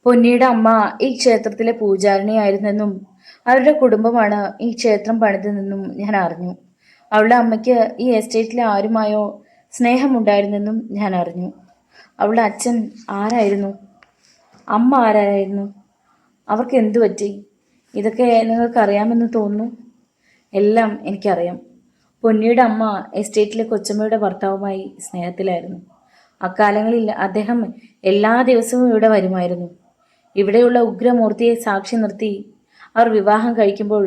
പൊന്നിയുടെ അമ്മ ഈ ക്ഷേത്രത്തിലെ പൂജാരിണിയായിരുന്നെന്നും അവരുടെ കുടുംബമാണ് ഈ ക്ഷേത്രം പണിതെന്നും ഞാൻ അറിഞ്ഞു. അവളുടെ അമ്മയ്ക്ക് ഈ എസ്റ്റേറ്റിലെ ആരുമായോ സ്നേഹമുണ്ടായിരുന്നെന്നും ഞാൻ അറിഞ്ഞു. അവളുടെ അച്ഛൻ ആരായിരുന്നു? അമ്മ ആരായിരുന്നു? അവർക്ക് എന്തു പറ്റി? ഇതൊക്കെ നിങ്ങൾക്കറിയാമെന്ന് തോന്നുന്നു. എല്ലാം എനിക്കറിയാം. പൊന്നിയുടെ അമ്മ എസ്റ്റേറ്റിലെ കൊച്ചമ്മയുടെ ഭർത്താവുമായി സ്നേഹത്തിലായിരുന്നു. അക്കാലങ്ങളിൽ അദ്ദേഹം എല്ലാ ദിവസവും ഇവിടെ വരുമായിരുന്നു. ഇവിടെയുള്ള ഉഗ്രമൂർത്തിയെ സാക്ഷി നിർത്തി അവർ വിവാഹം കഴിക്കുമ്പോൾ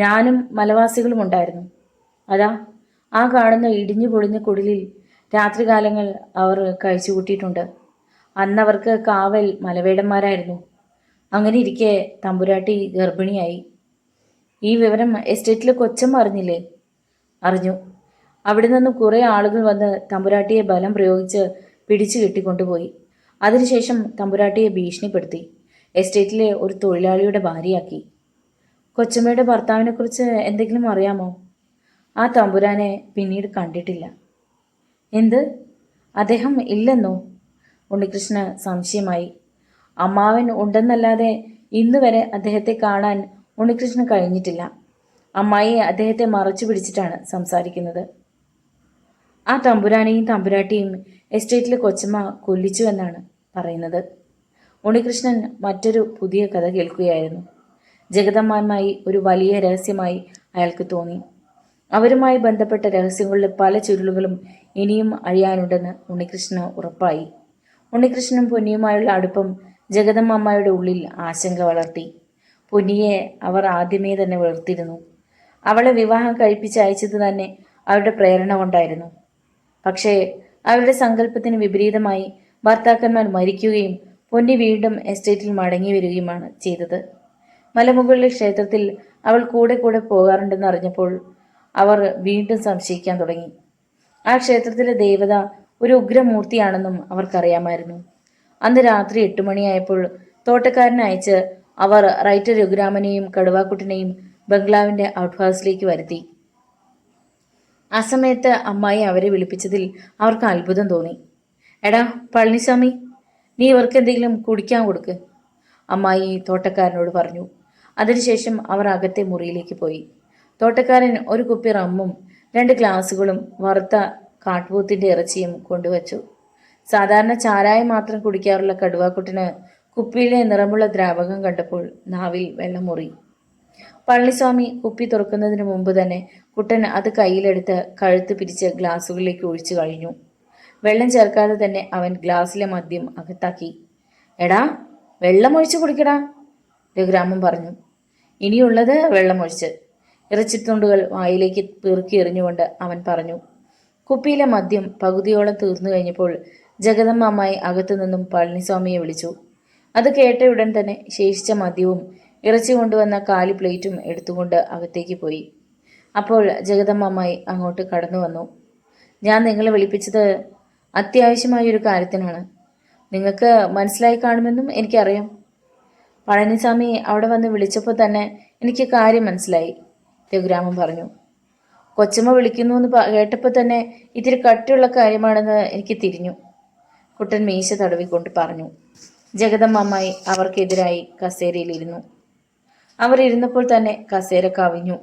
ഞാനും മലവാസികളും ഉണ്ടായിരുന്നു. അതാ ആ കാണുന്ന ഇടിഞ്ഞു പൊളിഞ്ഞ കുടിലിൽ രാത്രികാലങ്ങൾ അവർ കഴിച്ചുകൂട്ടിയിട്ടുണ്ട്. അന്നവർക്ക് കാവൽ മലവേടന്മാരായിരുന്നു. അങ്ങനെ ഇരിക്കെ തമ്പുരാട്ടി ഗർഭിണിയായി. ഈ വിവരം എസ്റ്റേറ്റിലെ കൊച്ചമ്മ അറിഞ്ഞില്ലേ? അറിഞ്ഞു. അവിടെ നിന്നും കുറേ ആളുകൾ വന്ന് തമ്പുരാട്ടിയെ ബലം പ്രയോഗിച്ച് പിടിച്ചു കെട്ടിക്കൊണ്ടുപോയി. അതിനുശേഷം തമ്പുരാട്ടിയെ ഭീഷണിപ്പെടുത്തി എസ്റ്റേറ്റിലെ ഒരു തൊഴിലാളിയുടെ ഭാര്യയാക്കി. കൊച്ചമ്മയുടെ ഭർത്താവിനെക്കുറിച്ച് എന്തെങ്കിലും അറിയാമോ? ആ തമ്പുരാനെ പിന്നീട് കണ്ടിട്ടില്ല. എന്ത്? അദ്ദേഹം ഇല്ലെന്നോ? ഉണ്ണികൃഷ്ണന് സംശയമായി. അമ്മാവൻ ഉണ്ടെന്നല്ലാതെ ഇന്ന് വരെ അദ്ദേഹത്തെ കാണാൻ ഉണ്ണികൃഷ്ണന് കഴിഞ്ഞിട്ടില്ല. അമ്മായി അദ്ദേഹത്തെ മറച്ചു പിടിച്ചിട്ടാണ് സംസാരിക്കുന്നത്. ആ തമ്പുരാനെയും തമ്പുരാട്ടിയും എസ്റ്റേറ്റിലെ കൊച്ചമ്മ കൊല്ലിച്ചു എന്നാണ് പറയുന്നത്. ഉണ്ണികൃഷ്ണൻ മറ്റൊരു പുതിയ കഥ കേൾക്കുകയായിരുന്നു. ജഗദമ്മായി ഒരു വലിയ രഹസ്യമായി അയാൾക്ക് തോന്നി. അവരുമായി ബന്ധപ്പെട്ട രഹസ്യങ്ങളുടെ പല ചുരുളുകളും ഇനിയും അഴിയാനുണ്ടെന്ന് ഉണ്ണികൃഷ്ണന് ഉറപ്പായി. ഉണ്ണികൃഷ്ണനും പൊന്നിയുമായുള്ള അടുപ്പം ജഗദമ്മാമ്മയുടെ ഉള്ളിൽ ആശങ്ക വളർത്തി. പൊന്നിയെ അവർ ആദ്യമേ തന്നെ വെറുത്തിരുന്നു. അവളെ വിവാഹം കഴിപ്പിച്ചയച്ചത് തന്നെ അവരുടെ പ്രേരണ കൊണ്ടായിരുന്നു. പക്ഷേ അവരുടെ സങ്കല്പത്തിന് വിപരീതമായി ഭർത്താക്കന്മാർ മരിക്കുകയും പൊന്നി വീണ്ടും എസ്റ്റേറ്റിൽ മടങ്ങി വരികയുമാണ് ചെയ്തത്. മലമുകളിലെ ക്ഷേത്രത്തിൽ അവൾ കൂടെ കൂടെ പോകാറുണ്ടെന്ന് അറിഞ്ഞപ്പോൾ അവർ വീണ്ടും സംശയിക്കാൻ തുടങ്ങി. ആ ക്ഷേത്രത്തിലെ ദേവത ഒരു ഉഗ്രമൂർത്തിയാണെന്നും അവർക്കറിയാമായിരുന്നു. അന്ന് രാത്രി 8 മണിയായപ്പോൾ തോട്ടക്കാരനെ അയച്ച് അവർ റൈറ്റർ രഘുരാമനെയും കടുവാക്കുട്ടനെയും ബംഗ്ലാവിന്റെ ഔട്ട് ഹൗസിലേക്ക് വരുത്തി. ആ സമയത്ത് അമ്മായി അവരെ വിളിപ്പിച്ചതിൽ അവർക്ക് അത്ഭുതം തോന്നി. എടാ പളനിസ്വാമി, നീ ഇവർക്ക് എന്തെങ്കിലും കുടിക്കാൻ കൊടുക്ക്, അമ്മായി തോട്ടക്കാരനോട് പറഞ്ഞു. അതിനുശേഷം അവർ അകത്തെ മുറിയിലേക്ക് പോയി. തോട്ടക്കാരൻ ഒരു കുപ്പി റമ്മും 2 ഗ്ലാസുകളും വറുത്ത കാട്ടുപോത്തിന്റെ ഇറച്ചിയും കൊണ്ടുവച്ചു. സാധാരണ ചാരായം മാത്രം കുടിക്കാറുള്ള കടുവാക്കുട്ടന് കുപ്പിയിലെ നിറമുള്ള ദ്രാവകം കണ്ടപ്പോൾ നാവിൽ വെള്ളം മുറി. പളനിസ്വാമി കുപ്പി തുറക്കുന്നതിന് മുമ്പ് തന്നെ കുട്ടൻ അത് കയ്യിലെടുത്ത് കഴുത്ത് പിരിച്ച് ഗ്ലാസുകളിലേക്ക് ഒഴിച്ചു കഴിഞ്ഞു. വെള്ളം ചേർക്കാതെ തന്നെ അവൻ ഗ്ലാസ്സിലെ മദ്യം അകത്താക്കി. എടാ, വെള്ളമൊഴിച്ച് കുടിക്കടാ, രഘുരാമൻ പറഞ്ഞു. ഇനിയുള്ളത് വെള്ളമൊഴിച്ച്. ഇറച്ചിത്തുണ്ടുകൾ വായിലേക്ക് പെറുക്കി എറിഞ്ഞുകൊണ്ട് അവൻ പറഞ്ഞു. കുപ്പിയിലെ മദ്യം പകുതിയോളം തീർന്നു കഴിഞ്ഞപ്പോൾ ജഗദമ്മ അമ്മായി അകത്തു നിന്നും പളനിസ്വാമിയെ വിളിച്ചു. അത് കേട്ട ഉടൻ തന്നെ ശേഷിച്ച മദ്യവും ഇറച്ചി കൊണ്ടുവന്ന കാലി പ്ലേറ്റും എടുത്തുകൊണ്ട് അകത്തേക്ക് പോയി. അപ്പോൾ ജഗദമ്മ അമ്മായി അങ്ങോട്ട് കടന്നു വന്നു. ഞാൻ നിങ്ങളെ വിളിപ്പിച്ചത് അത്യാവശ്യമായൊരു കാര്യത്തിനാണ്. നിങ്ങൾക്ക് മനസ്സിലായി കാണുമെന്നും എനിക്കറിയാം. പളനിസ്വാമി അവിടെ വന്ന് വിളിച്ചപ്പോൾ തന്നെ എനിക്ക് കാര്യം മനസ്സിലായി, രഘുരാമൻ പറഞ്ഞു. കൊച്ചമ്മ വിളിക്കുന്നു എന്ന് കേട്ടപ്പോൾ തന്നെ ഇത്തിരി കട്ടിയുള്ള കാര്യമാണെന്ന് എനിക്ക് തിരിഞ്ഞു, കുട്ടൻ മീശ തടവിക്കൊണ്ട് പറഞ്ഞു. ജഗദമ്മ അമ്മായി അവർക്കെതിരായി കസേരയിലിരുന്നു. അവർ ഇരുന്നപ്പോൾ തന്നെ കസേര കവിഞ്ഞു.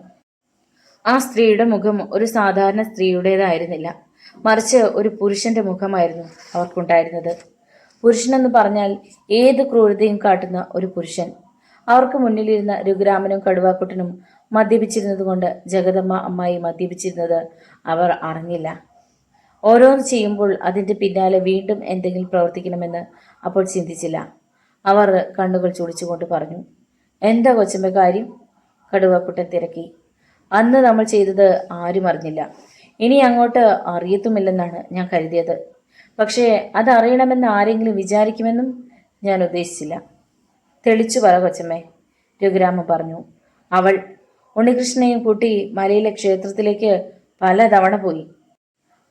ആ സ്ത്രീയുടെ മുഖം ഒരു സാധാരണ സ്ത്രീയുടേതായിരുന്നില്ല, മറിച്ച് ഒരു പുരുഷന്റെ മുഖമായിരുന്നു അവർക്കുണ്ടായിരുന്നത്. പുരുഷനെന്ന് പറഞ്ഞാൽ ഏത് ക്രൂരതയും കാട്ടുന്ന ഒരു പുരുഷൻ. അവർക്ക് മുന്നിലിരുന്ന രഘുരാമനും കടുവാക്കുട്ടനും മദ്യപിച്ചിരുന്നത് കൊണ്ട് ജഗദമ്മ അമ്മായി മദ്യപിച്ചിരുന്നത് അവർ അറിഞ്ഞില്ല. ഓരോന്ന് ചെയ്യുമ്പോൾ അതിൻ്റെ പിന്നാലെ വീണ്ടും എന്തെങ്കിലും പ്രവർത്തിക്കണമെന്ന് അപ്പോൾ ചിന്തിച്ചില്ല. അവർ കണ്ണുകൾ ചുളിച്ചുകൊണ്ട് പറഞ്ഞു. എന്താ കൊച്ചമ്മ കാര്യം? കടുവാക്കുട്ടൻ തിരക്കി. അന്ന് നമ്മൾ ചെയ്തത് ആരും അറിഞ്ഞില്ല, ഇനി അങ്ങോട്ട് അറിയത്തുമില്ലെന്നാണ് ഞാൻ കരുതിയത്. പക്ഷേ അതറിയണമെന്ന് ആരെങ്കിലും വിചാരിക്കുമെന്നും ഞാൻ ഉദ്ദേശിച്ചില്ല. തെളിച്ചു പറ കൊച്ചമ്മേ, രഘുരാമൻ പറഞ്ഞു. അവൾ ഉണ്ണികൃഷ്ണനെയും കൂട്ടി മലയിലെ ക്ഷേത്രത്തിലേക്ക് പല തവണ പോയി.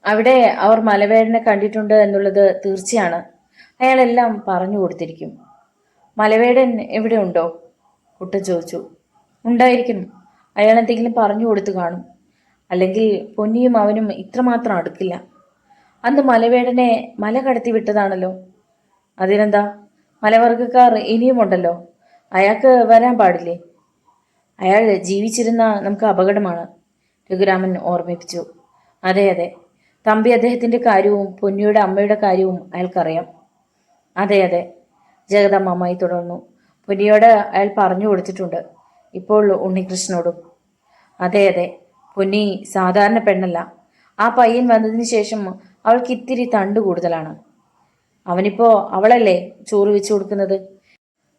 അവിടെ അവർ മലവേടനെ കണ്ടിട്ടുണ്ട് എന്നുള്ളത് തീർച്ചയാണ്. അയാളെല്ലാം പറഞ്ഞു കൊടുത്തിരിക്കും. മലവേടൻ എവിടെ ഉണ്ടോ? കുട്ടൻ ചോദിച്ചു. ഉണ്ടായിരിക്കണം. അയാൾ എന്തെങ്കിലും പറഞ്ഞു കൊടുത്തു കാണും. അല്ലെങ്കിൽ പൊന്നിയും അവനും ഇത്രമാത്രം അടുക്കില്ല. അന്ന് മലവേടനെ മല കടത്തി വിട്ടതാണല്ലോ. അതിനെന്താ? മലവർഗക്കാർ ഇനിയുമുണ്ടല്ലോ. അയാൾക്ക് വരാൻ പാടില്ലേ? അയാൾ ജീവിച്ചിരുന്ന നമുക്ക് അപകടമാണ്, രഘുരാമൻ ഓർമ്മിപ്പിച്ചു. അതെ അതെ, തമ്പി അദ്ദേഹത്തിന്റെ കാര്യവും പൊന്നിയുടെ അമ്മയുടെ കാര്യവും അയാൾക്കറിയാം. അതെ അതെ, ജഗദമ്മായി തുടർന്നു. പൊന്നിയോട് അയാൾ പറഞ്ഞു കൊടുത്തിട്ടുണ്ട്, ഇപ്പോൾ ഉണ്ണികൃഷ്ണനോടും. അതെ അതെ, പൊന്നി സാധാരണ പെണ്ണല്ല. ആ പയ്യൻ വന്നതിന് ശേഷം അവൾക്ക് ഇത്തിരി തണ്ട് കൂടുതലാണ്. അവനിപ്പോ അവളല്ലേ ചോറ് വെച്ചു കൊടുക്കുന്നത്.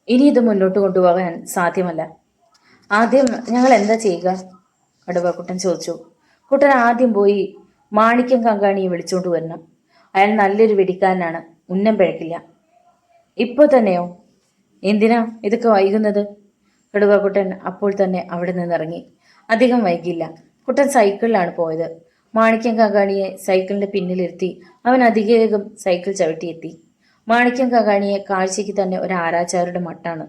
ഇനി ഇത് മുന്നോട്ട് കൊണ്ടുപോകാൻ സാധ്യമല്ല. ആദ്യം ഞങ്ങൾ എന്താ ചെയ്യുക? കടുവക്കുട്ടൻ ചോദിച്ചു. കുട്ടൻ ആദ്യം പോയി മാണിക്യം കങ്കാണിയെ വിളിച്ചുകൊണ്ട് വരണം. അയാൾ നല്ലൊരു വെടിക്കാരനാണ്, ഉന്നം പിഴക്കില്ല. ഇപ്പോ തന്നെയോ? എന്തിനാ ഇതൊക്കെ വൈകുന്നത്? കടുവക്കുട്ടൻ അപ്പോൾ തന്നെ അവിടെ നിന്നിറങ്ങി. അധികം വൈകില്ല. കുട്ടൻ സൈക്കിളിലാണ് പോയത്. മാണിക്യം കങ്കാണിയെ സൈക്കിളിന്റെ പിന്നിലിരുത്തി അവൻ അതിവേഗം സൈക്കിൾ ചവിട്ടിയെത്തി. മാണിക്യം കങ്കാണിയെ കാഴ്ചയ്ക്ക് തന്നെ ഒരു ആരാച്ചാരുടെ മട്ടാണ്.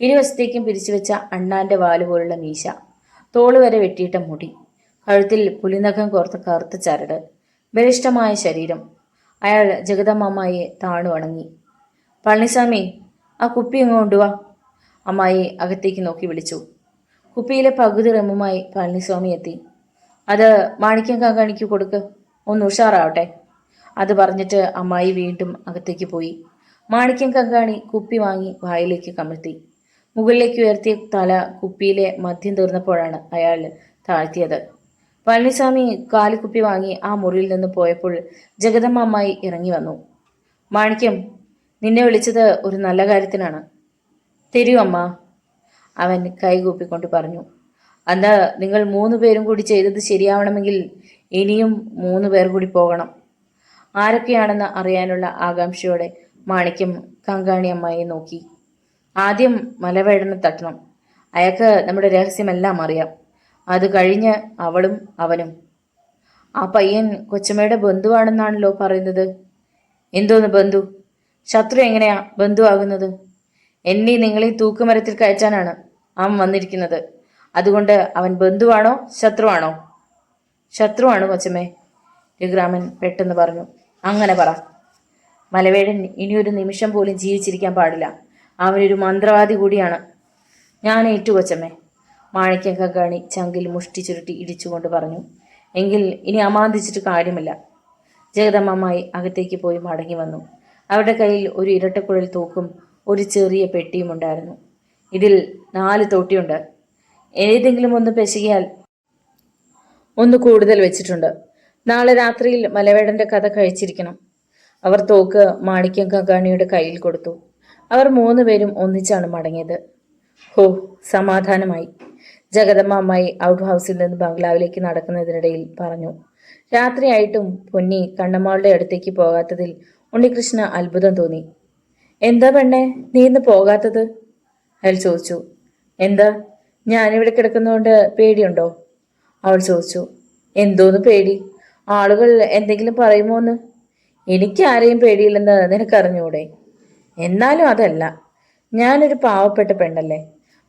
ഇരുവശത്തേക്കും പിരിച്ചുവെച്ച അണ്ണാന്റെ വാല് പോലുള്ള മീശ, തോള് വരെ വെട്ടിയിട്ട മുടി, കഴുത്തിൽ പുലിനഖം കോർത്ത കറുത്ത ചരട്, ബലിഷ്ഠമായ ശരീരം. അയാൾ ജഗദമ്മായിയെ താണു വണങ്ങി. പളനിസ്വാമി, ആ കുപ്പി ഇങ്ങ് കൊണ്ടുവാ, അമ്മായി അകത്തേക്ക് നോക്കി വിളിച്ചു. കുപ്പിയിലെ പകുതി റമ്മുമായി പളനിസ്വാമി എത്തി. അത് മാണിക്യം കങ്കാണിക്ക് കൊടുക്ക്, ഒന്ന് ഉഷാറാവട്ടെ. അത് പറഞ്ഞിട്ട് അമ്മായി വീണ്ടും അകത്തേക്ക് പോയി. മാണിക്യം കങ്കാണി കുപ്പി വാങ്ങി വായിലേക്ക് കമഴ്ത്തി. മുകളിലേക്ക് ഉയർത്തിയ തല കുപ്പിയിലെ മദ്യം തീർന്നപ്പോഴാണ് അയാൾ താഴ്ത്തിയത്. പളനിസ്വാമി കാലിക്കുപ്പി വാങ്ങി ആ മുറിയിൽ നിന്ന് പോയപ്പോൾ ജഗദമ്മ അമ്മായി ഇറങ്ങി വന്നു. മാണിക്യം, നിന്നെ വിളിച്ചത് ഒരു നല്ല കാര്യത്തിനാണ്. തരൂ അമ്മ, അവൻ കൈകൂപ്പിക്കൊണ്ട് പറഞ്ഞു. അന്ന് നിങ്ങൾ 3 പേരും കൂടി ചെയ്തത് ശരിയാവണമെങ്കിൽ ഇനിയും 3 പേർ കൂടി പോകണം. ആരൊക്കെയാണെന്ന് അറിയാനുള്ള ആകാംക്ഷയോടെ മാണിക്യം കങ്കാണി അമ്മായിയെ നോക്കി. ആദ്യം മലവേടനെ തട്ടണം. അയാൾക്ക് നമ്മുടെ രഹസ്യമെല്ലാം അറിയാം. അത് കഴിഞ്ഞ് അവളും അവനും. ആ പയ്യൻ കൊച്ചമ്മയുടെ ബന്ധുവാണെന്നാണല്ലോ പറയുന്നത്. എന്തോന്ന് ബന്ധു? ശത്രു എങ്ങനെയാ ബന്ധുവാകുന്നത്? എന്നെ നിങ്ങളീ തൂക്കുമരത്തിൽ കയറ്റാനാണ് അവൻ വന്നിരിക്കുന്നത്. അതുകൊണ്ട് അവൻ ബന്ധുവാണോ ശത്രുവാണോ? ശത്രുവാണ് കൊച്ചമ്മേ, രഘുരാമൻ പെട്ടെന്ന് പറഞ്ഞു. അങ്ങനെ പറ. മലവേടൻ ഇനിയൊരു നിമിഷം പോലും ജീവിച്ചിരിക്കാൻ പാടില്ല. അവനൊരു മന്ത്രവാദി കൂടിയാണ്. ഞാൻ ഏറ്റു കൊച്ചമ്മേ, മാണിക്യം കങ്കാണി ചങ്കിൽ മുഷ്ടി ചുരുട്ടി ഇടിച്ചുകൊണ്ട് പറഞ്ഞു. എങ്കിൽ ഇനി അമാന്തിച്ചിട്ട് കാര്യമില്ല. ജഗദമ്മായി അകത്തേക്ക് പോയി മടങ്ങി വന്നു. അവരുടെ കയ്യിൽ ഒരു ഇരട്ടക്കുഴൽ തൂക്കും ഒരു ചെറിയ പെട്ടിയും ഉണ്ടായിരുന്നു. ഇതിൽ 4 തോട്ടിയുണ്ട്. ഏതെങ്കിലും ഒന്ന് പെശകിയാൽ ഒന്ന് കൂടുതൽ വെച്ചിട്ടുണ്ട്. നാളെ രാത്രിയിൽ മലവേടന്റെ കഥ കഴിച്ചിരിക്കണം. അവർ തോക്ക് മാണിക്യം കങ്കാണിയുടെ കയ്യിൽ കൊടുത്തു. അവർ 3 പേരും ഒന്നിച്ചാണ് മടങ്ങിയത്. ഹോ, സമാധാനമായി, ജഗദമ്മ അമ്മായി ഔട്ട് ഹൗസിൽ നിന്ന് ബംഗ്ലാവിലേക്ക് നടക്കുന്നതിനിടയിൽ പറഞ്ഞു. രാത്രിയായിട്ടും പൊന്നി കണ്ണമ്മാളുടെ അടുത്തേക്ക് പോകാത്തതിൽ ഉണ്ണികൃഷ്ണ അത്ഭുതം തോന്നി. എന്താ പെണ്ണെ, നീ ഇന്ന് പോകാത്തത്? അയാൾ ചോദിച്ചു. എന്താ, ഞാനിവിടെ കിടക്കുന്നതുകൊണ്ട് പേടിയുണ്ടോ? അവൾ ചോദിച്ചു. എന്തോന്ന് പേടി? ആളുകൾ എന്തെങ്കിലും പറയുമോന്ന്? എനിക്ക് ആരെയും പേടിയില്ലെന്ന് നിനക്കറിഞ്ഞൂടെ? എന്നാലും അതല്ല, ഞാനൊരു പാവപ്പെട്ട പെണ്ണല്ലേ,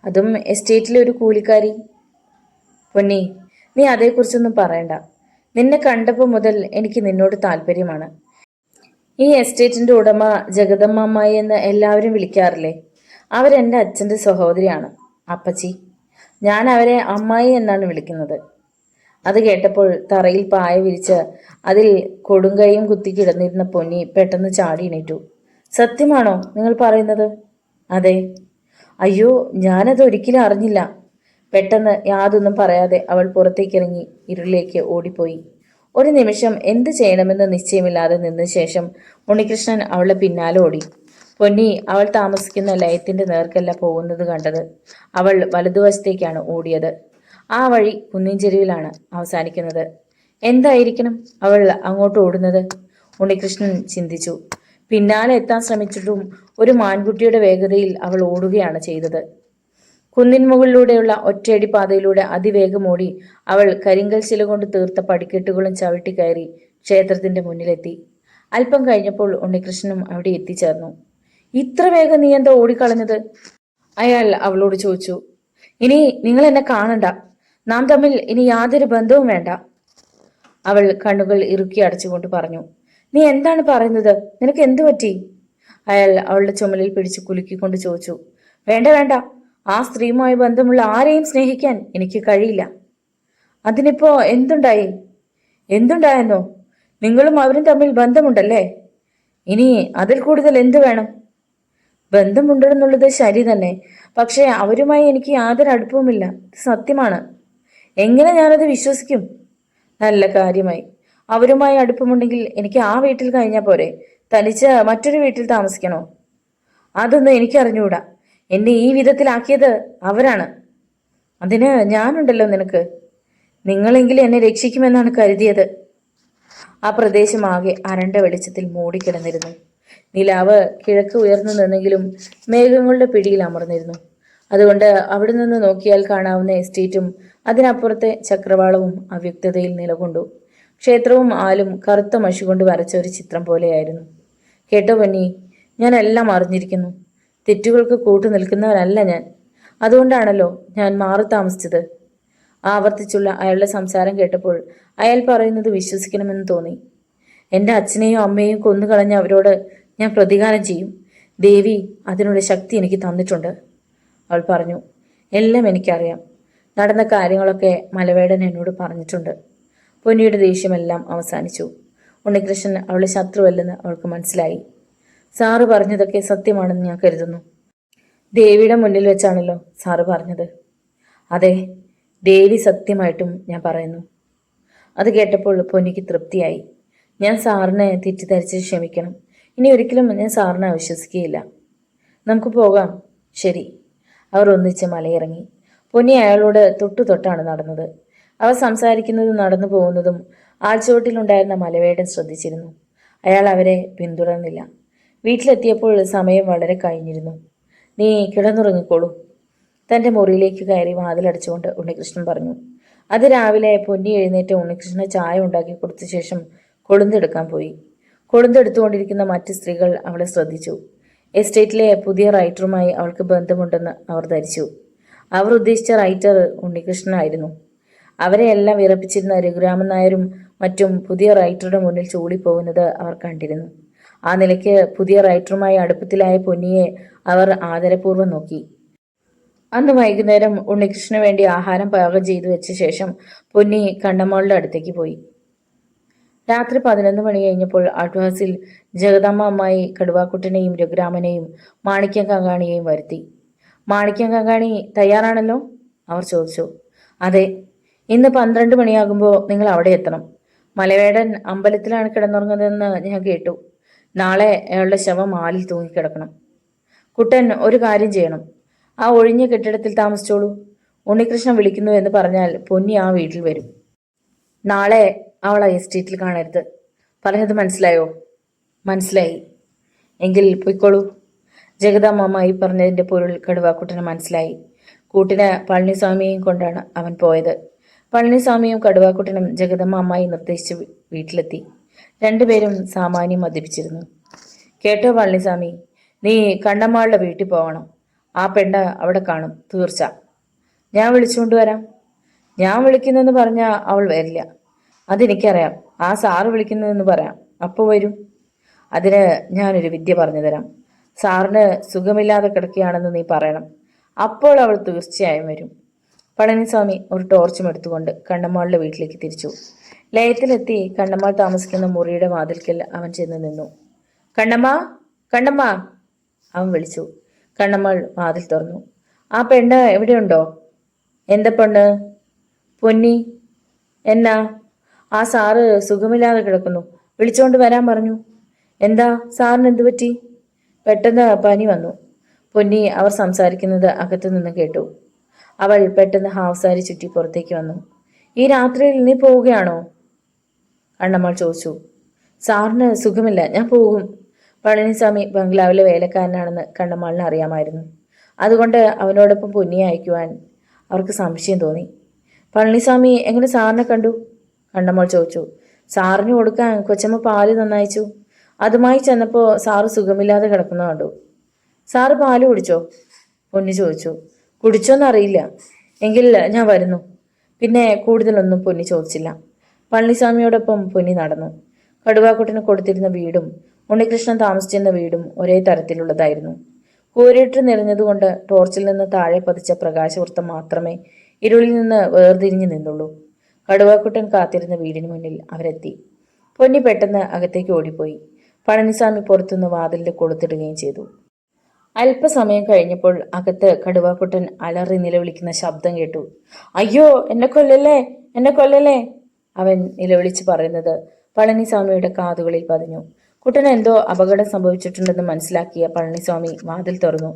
അതും എസ്റ്റേറ്റിലെ ഒരു കൂലിക്കാരി. പൊന്നി, നീ അതേക്കുറിച്ചൊന്നും പറയണ്ട. നിന്നെ കണ്ടപ്പോൾ മുതൽ എനിക്ക് നിന്നോട് താല്പര്യമാണ്. ഈ എസ്റ്റേറ്റിന്റെ ഉടമ ജഗദമ്മ അമ്മായി എന്ന് എല്ലാവരും വിളിക്കാറില്ലേ? അവരെൻ്റെ അച്ഛൻ്റെ സഹോദരിയാണ്, അപ്പച്ചി. ഞാൻ അവരെ അമ്മായി എന്നാണ് വിളിക്കുന്നത്. അത് കേട്ടപ്പോൾ തറയിൽ പായ വിരിച്ച് അതിൽ കൊടുങ്കൈയും കുത്തി കിടന്നിരുന്ന പൊന്നി പെട്ടെന്ന് ചാടി എണീറ്റു. സത്യമാണോ നിങ്ങൾ പറയുന്നത്? അതെ. അയ്യോ, ഞാനത് ഒരിക്കലും അറിഞ്ഞില്ല. പെട്ടെന്ന് യാതൊന്നും പറയാതെ അവൾ പുറത്തേക്കിറങ്ങി ഇരുളിലേക്ക് ഓടിപ്പോയി. ഒരു നിമിഷം എന്ത് ചെയ്യണമെന്ന് നിശ്ചയമില്ലാതെ നിന്ന ശേഷം ഉണ്ണികൃഷ്ണൻ അവളുടെ പിന്നാലെ ഓടി. പൊന്നി അവൾ താമസിക്കുന്ന ലയത്തിന്റെ നേർക്കല്ല പോകുന്നത് കണ്ടത്. അവൾ വലതുവശത്തേക്കാണ് ഓടിയത്. ആ വഴി കുന്നിൻ ചെരുവിലാണ് അവസാനിക്കുന്നത്. എന്തായിരിക്കണം അവൾ അങ്ങോട്ട് ഓടുന്നത്? ഉണ്ണികൃഷ്ണൻ ചിന്തിച്ചു. പിന്നാലെ എത്താൻ ശ്രമിച്ചിട്ടും ഒരു മാൻകുട്ടിയുടെ വേഗതയിൽ അവൾ ഓടുകയാണ് ചെയ്തത്. കുന്നിൻ മുകളിലൂടെയുള്ള ഒറ്റയടി പാതയിലൂടെ അതിവേഗം ഓടി അവൾ കരിങ്കൽ ശില കൊണ്ട് തീർത്ത പടിക്കെട്ടുകളും ചവിട്ടി കയറി ക്ഷേത്രത്തിന്റെ മുന്നിലെത്തി. അല്പം കഴിഞ്ഞപ്പോൾ ഉണ്ണികൃഷ്ണനും അവിടെ എത്തിച്ചേർന്നു. ഇത്ര വേഗം നീ എന്താ ഓടിക്കളഞ്ഞത്? അയാൾ അവളോട് ചോദിച്ചു. ഇനി നിങ്ങൾ എന്നെ കാണണ്ട. നാം തമ്മിൽ ഇനി യാതൊരു ബന്ധവും വേണ്ട. അവൾ കണ്ണുകൾ ഇറുക്കി അടച്ചുകൊണ്ട് പറഞ്ഞു. നീ എന്താണ് പറയുന്നത്? നിനക്ക് എന്തു പറ്റി? അയാൾ അവളുടെ ചുമലിൽ പിടിച്ച് കുലുക്കിക്കൊണ്ട് ചോദിച്ചു. വേണ്ട വേണ്ട, ആ സ്ത്രീയുമായി ബന്ധമുള്ള ആരെയും സ്നേഹിക്കാൻ എനിക്ക് കഴിയില്ല. അതിനിപ്പോ എന്തുണ്ടായി? എന്തുണ്ടായെന്നോ? നിങ്ങളും അവരും തമ്മിൽ ബന്ധമുണ്ടല്ലേ? ഇനി അതിൽ കൂടുതൽ എന്തു വേണം? ബന്ധമുണ്ടെന്നുള്ളത് ശരി തന്നെ, പക്ഷേ അവരുമായി എനിക്ക് യാതൊരു അടുപ്പവുമില്ല. സത്യമാണ്. എങ്ങനെ ഞാനത് വിശ്വസിക്കും? നല്ല കാര്യമായി. അവരുമായി അടുപ്പമുണ്ടെങ്കിൽ എനിക്ക് ആ വീട്ടിൽ കഴിഞ്ഞാൽ പോരെ? തനിച്ച് മറ്റൊരു വീട്ടിൽ താമസിക്കണോ? അതൊന്നും എനിക്കറിഞ്ഞുകൂടാ. എന്നെ ഈ വിധത്തിലാക്കിയത് അവരാണ്. അതിന് ഞാനുണ്ടല്ലോ നിനക്ക്. നിങ്ങളെങ്കിലും എന്നെ രക്ഷിക്കുമെന്നാണ് കരുതിയത്. ആ പ്രദേശമാകെ അരണ്ട വെളിച്ചത്തിൽ മൂടിക്കിടന്നിരുന്നു. നിലാവ് കിഴക്ക് ഉയർന്നു നിന്നെങ്കിലും മേഘങ്ങളുടെ പിടിയിൽ അമർന്നിരുന്നു. അതുകൊണ്ട് അവിടെ നിന്ന് നോക്കിയാൽ കാണാവുന്ന എസ്റ്റേറ്റും അതിനപ്പുറത്തെ ചക്രവാളവും അവ്യക്തതയിൽ നിലകൊണ്ടു. ക്ഷേത്രവും ആലും കറുത്ത മഷി കൊണ്ട് വരച്ച ഒരു ചിത്രം പോലെയായിരുന്നു. കേട്ടോ പൊന്നി, ഞാൻ എല്ലാം അറിഞ്ഞിരിക്കുന്നു. തെറ്റുകൾക്ക് കൂട്ടു നിൽക്കുന്നവനല്ല ഞാൻ. അതുകൊണ്ടാണല്ലോ ഞാൻ മാറി താമസിച്ചത്. ആവർത്തിച്ചുള്ള അയാളുടെ സംസാരം കേട്ടപ്പോൾ അയാൾ പറയുന്നത് വിശ്വസിക്കണമെന്ന് തോന്നി. എൻ്റെ അച്ഛനെയും അമ്മയെയും കൊന്നുകളഞ്ഞ അവരോട് ഞാൻ പ്രതികാരം ചെയ്യും. ദേവി അതിനുള്ള ശക്തി എനിക്ക് തന്നിട്ടുണ്ട്, അവൾ പറഞ്ഞു. എല്ലാം എനിക്കറിയാം. നടന്ന കാര്യങ്ങളൊക്കെ മലവേടൻ എന്നോട് പറഞ്ഞിട്ടുണ്ട്. പൊന്നിയുടെ ദേഷ്യമെല്ലാം അവസാനിച്ചു. ഉണ്ണികൃഷ്ണൻ അവളുടെ ശത്രുവല്ലെന്ന് അവൾക്ക് മനസ്സിലായി. സാറ് പറഞ്ഞതൊക്കെ സത്യമാണെന്ന് ഞാൻ കരുതുന്നു. ദേവിയുടെ മുന്നിൽ വെച്ചാണല്ലോ സാറ് പറഞ്ഞത്. അതെ, ദേവി സത്യമായിട്ടും ഞാൻ പറയുന്നു. അത് കേട്ടപ്പോൾ പൊന്നിക്ക് തൃപ്തിയായി. ഞാൻ സാറിനെ തെറ്റിദ്ധരിച്ച് ക്ഷമിക്കണം. ഇനി ഒരിക്കലും ഞാൻ സാറിനെ അവിശ്വസിക്കുകയില്ല. നമുക്ക് പോകാം. ശരി. അവർ ഒന്നിച്ച് മലയിറങ്ങി. പൊന്നി അയാളോട് തൊട്ടാണ് നടന്നത്. അവർ സംസാരിക്കുന്നതും നടന്നു പോകുന്നതും ആൾച്ചുവട്ടിലുണ്ടായിരുന്ന മലവേടൻ ശ്രദ്ധിച്ചിരുന്നു. അയാൾ അവരെ പിന്തുടർന്നില്ല. വീട്ടിലെത്തിയപ്പോൾ സമയം വളരെ കഴിഞ്ഞിരുന്നു. നീ കിടന്നുറങ്ങിക്കോളൂ, തൻ്റെ മുറിയിലേക്ക് കയറി വാതിലടച്ചുകൊണ്ട് ഉണ്ണികൃഷ്ണൻ പറഞ്ഞു. അത് രാവിലെ പൊന്നി എഴുന്നേറ്റ് ഉണ്ണികൃഷ്ണന് ചായ ഉണ്ടാക്കി കൊടുത്ത ശേഷം കൊളുന്തെടുക്കാൻ പോയി. കൊളുന്തെടുത്തുകൊണ്ടിരിക്കുന്ന മറ്റ് സ്ത്രീകൾ അവളെ ശ്രദ്ധിച്ചു. എസ്റ്റേറ്റിലെ പുതിയ റൈറ്ററുമായി അവൾക്ക് ബന്ധമുണ്ടെന്ന് അവർ ധരിച്ചു. അവർ ഉദ്ദേശിച്ച റൈറ്റർ ഉണ്ണികൃഷ്ണനായിരുന്നു. അവരെ എല്ലാം വിറപ്പിച്ചിരുന്ന രഘുരാമൻ നായരും മറ്റും പുതിയ റൈറ്ററുടെ മുന്നിൽ ചൂളിപ്പോകുന്നത് അവർ കണ്ടിരുന്നു. ആ നിലയ്ക്ക് പുതിയ റൈറ്ററുമായി അടുപ്പത്തിലായ പൊന്നിയെ അവർ ആദരപൂർവ്വം നോക്കി. അന്ന് വൈകുന്നേരം ഉണ്ണികൃഷ്ണന് വേണ്ടി ആഹാരം പാകം ചെയ്തു വെച്ച ശേഷം പൊന്നി കണ്ണമ്മളുടെ അടുത്തേക്ക് പോയി. രാത്രി 11 മണി കഴിഞ്ഞപ്പോൾ ഔട്ട്ഹൗസിൽ ജഗദമ്മ അമ്മായി കടുവാക്കുട്ടനെയും രഘുരാമനെയും മാണിക്യം കങ്കാണിയെയും വരുത്തി. മാണിക്യം കങ്കാണി തയ്യാറാണല്ലോ? അവർ ചോദിച്ചു. അതെ, ഇന്ന് 12 മണിയാകുമ്പോൾ നിങ്ങൾ അവിടെ എത്തണം. മലവേടൻ അമ്പലത്തിലാണ് കിടന്നുറങ്ങുന്നതെന്ന് ഞാൻ കേട്ടു. നാളെ അയാളുടെ ശവം ആലിൽ തൂങ്ങിക്കിടക്കണം. കുട്ടൻ ഒരു കാര്യം ചെയ്യണം. ആ ഒഴിഞ്ഞ കെട്ടിടത്തിൽ താമസിച്ചോളൂ. ഉണ്ണികൃഷ്ണൻ വിളിക്കുന്നു എന്ന് പറഞ്ഞാൽ പൊന്നി ആ വീട്ടിൽ വരും. നാളെ അവൾ ആ എസ്റ്റേറ്റിൽ കാണരുത്. പറഞ്ഞത് മനസ്സിലായോ? മനസ്സിലായി. എങ്കിൽ പൊയ്ക്കോളൂ. ജഗദാമ്മമായി പറഞ്ഞതിൻ്റെ പൊരുൾ കടുവാക്കുട്ടന് മനസ്സിലായി. കൂട്ടിന് പളനിസ്വാമിയെയും കൊണ്ടാണ് അവൻ പോയത്. പളനിസ്വാമിയും കടുവാക്കുട്ടനും ജഗദമ്മ അമ്മായി നിർദ്ദേശിച്ച് വീട്ടിലെത്തി. രണ്ടുപേരും സാമാന്യം മദ്യപിച്ചിരുന്നു. കേട്ടോ പളനിസ്വാമി, നീ കണ്ണമ്മാളുടെ വീട്ടിൽ പോകണം. ആ പെണ്ണ് അവിടെ കാണും, തീർച്ച. ഞാൻ വിളിച്ചുകൊണ്ട് വരാം. ഞാൻ വിളിക്കുന്നെന്ന് പറഞ്ഞാൽ അവൾ വരില്ല. അതെനിക്കറിയാം. ആ സാറ് വിളിക്കുന്നതെന്ന് പറയാം, അപ്പോൾ വരും. അതിന് ഞാനൊരു വിദ്യ പറഞ്ഞു തരാം. സാറിന് സുഖമില്ലാതെ കിടക്കുകയാണെന്ന് നീ പറയണം. അപ്പോൾ അവൾ തീർച്ചയായും വരും. പളനിസ്വാമി ഒരു ടോർച്ചും എടുത്തുകൊണ്ട് കണ്ണമ്മാളുടെ വീട്ടിലേക്ക് തിരിച്ചു. ലയത്തിലെത്തി കണ്ണമ്മാൾ താമസിക്കുന്ന മുറിയുടെ വാതിൽക്കൽ അവൻ ചെന്ന് നിന്നു. കണ്ണമ്മ, കണ്ണമ്മ, അവൻ വിളിച്ചു. കണ്ണമ്മാൾ വാതിൽ തുറന്നു. ആ പെണ്ണ് എവിടെയുണ്ടോ? എന്താ പെണ്ണ്? പൊന്നി. എന്നാ? ആ സാറ് സുഖമില്ലാതെ കിടക്കുന്നു, വിളിച്ചോണ്ട് വരാൻ പറഞ്ഞു. എന്താ സാറിന് എന്തു പറ്റി? പെട്ടെന്ന് പനി വന്നു. പൊന്നി അവർ സംസാരിക്കുന്നത് അകത്തു നിന്ന് കേട്ടു. അവൾ പെട്ടെന്ന് ഹാഫ് സാരി ചുറ്റി പുറത്തേക്ക് വന്നു. ഈ രാത്രിയിൽ നീ പോവുകയാണോ? കണ്ണമ്മാൾ ചോദിച്ചു. സാറിന് സുഖമില്ല, ഞാൻ പോകും. പളനിസ്വാമി ബംഗ്ലാവിലെ വേലക്കാരനാണെന്ന് കണ്ണമ്മാളിന് അറിയാമായിരുന്നു. അതുകൊണ്ട് അവനോടൊപ്പം പൊന്നിയെ അയക്കുവാൻ അവർക്ക് സംശയം തോന്നി. പളനിസ്വാമി എങ്ങനെ സാറിനെ കണ്ടു? കണ്ണമ്മാൾ ചോദിച്ചു. സാറിന് കൊടുക്കാൻ കൊച്ചമ്മ പാല് നന്നായിച്ചു. അതുമായി ചെന്നപ്പോൾ സാറ് സുഖമില്ലാതെ കിടക്കുന്ന കണ്ടു. സാറ് പാല് കുടിച്ചോ? പൊന്നി ചോദിച്ചു. കുടിച്ചോന്നറിയില്ല. എങ്കിൽ ഞാൻ വരുന്നു. പിന്നെ കൂടുതലൊന്നും പൊന്നി ചോദിച്ചില്ല. പളനിസ്വാമിയോടൊപ്പം പൊന്നി നടന്നു. കടുവാക്കുട്ടന് കൊടുത്തിരുന്ന വീടും ഉണ്ണികൃഷ്ണൻ താമസിച്ചിരുന്ന വീടും ഒരേ തരത്തിലുള്ളതായിരുന്നു. കൂരിട്ട് നിറഞ്ഞതുകൊണ്ട് ടോർച്ചിൽ നിന്ന് താഴെ പതിച്ച പ്രകാശവൃത്തം മാത്രമേ ഇരുളിൽ നിന്ന് വേർതിരിഞ്ഞു നിന്നുള്ളൂ. കടുവാക്കുട്ടൻ കാത്തിരുന്ന വീടിന് മുന്നിൽ അവരെത്തി. പൊന്നി പെട്ടെന്ന് അകത്തേക്ക് ഓടിപ്പോയി. പളനിസ്വാമി പുറത്തുനിന്ന് വാതിലിന്റെ കൊളുത്തിടുകയും ചെയ്തു. അല്പസമയം കഴിഞ്ഞപ്പോൾ അകത്ത് കടുവാക്കുട്ടൻ അലറി നിലവിളിക്കുന്ന ശബ്ദം കേട്ടു. അയ്യോ, എന്നെ കൊല്ലല്ലേ, എന്നെ കൊല്ലല്ലേ! അവൻ നിലവിളിച്ച് പറയുന്നത് പളനിസ്വാമിയുടെ കാതുകളിൽ പതിഞ്ഞു. കുട്ടന് എന്തോ അപകടം സംഭവിച്ചിട്ടുണ്ടെന്ന് മനസ്സിലാക്കിയ പളനിസ്വാമി വാതിൽ തുറന്നു.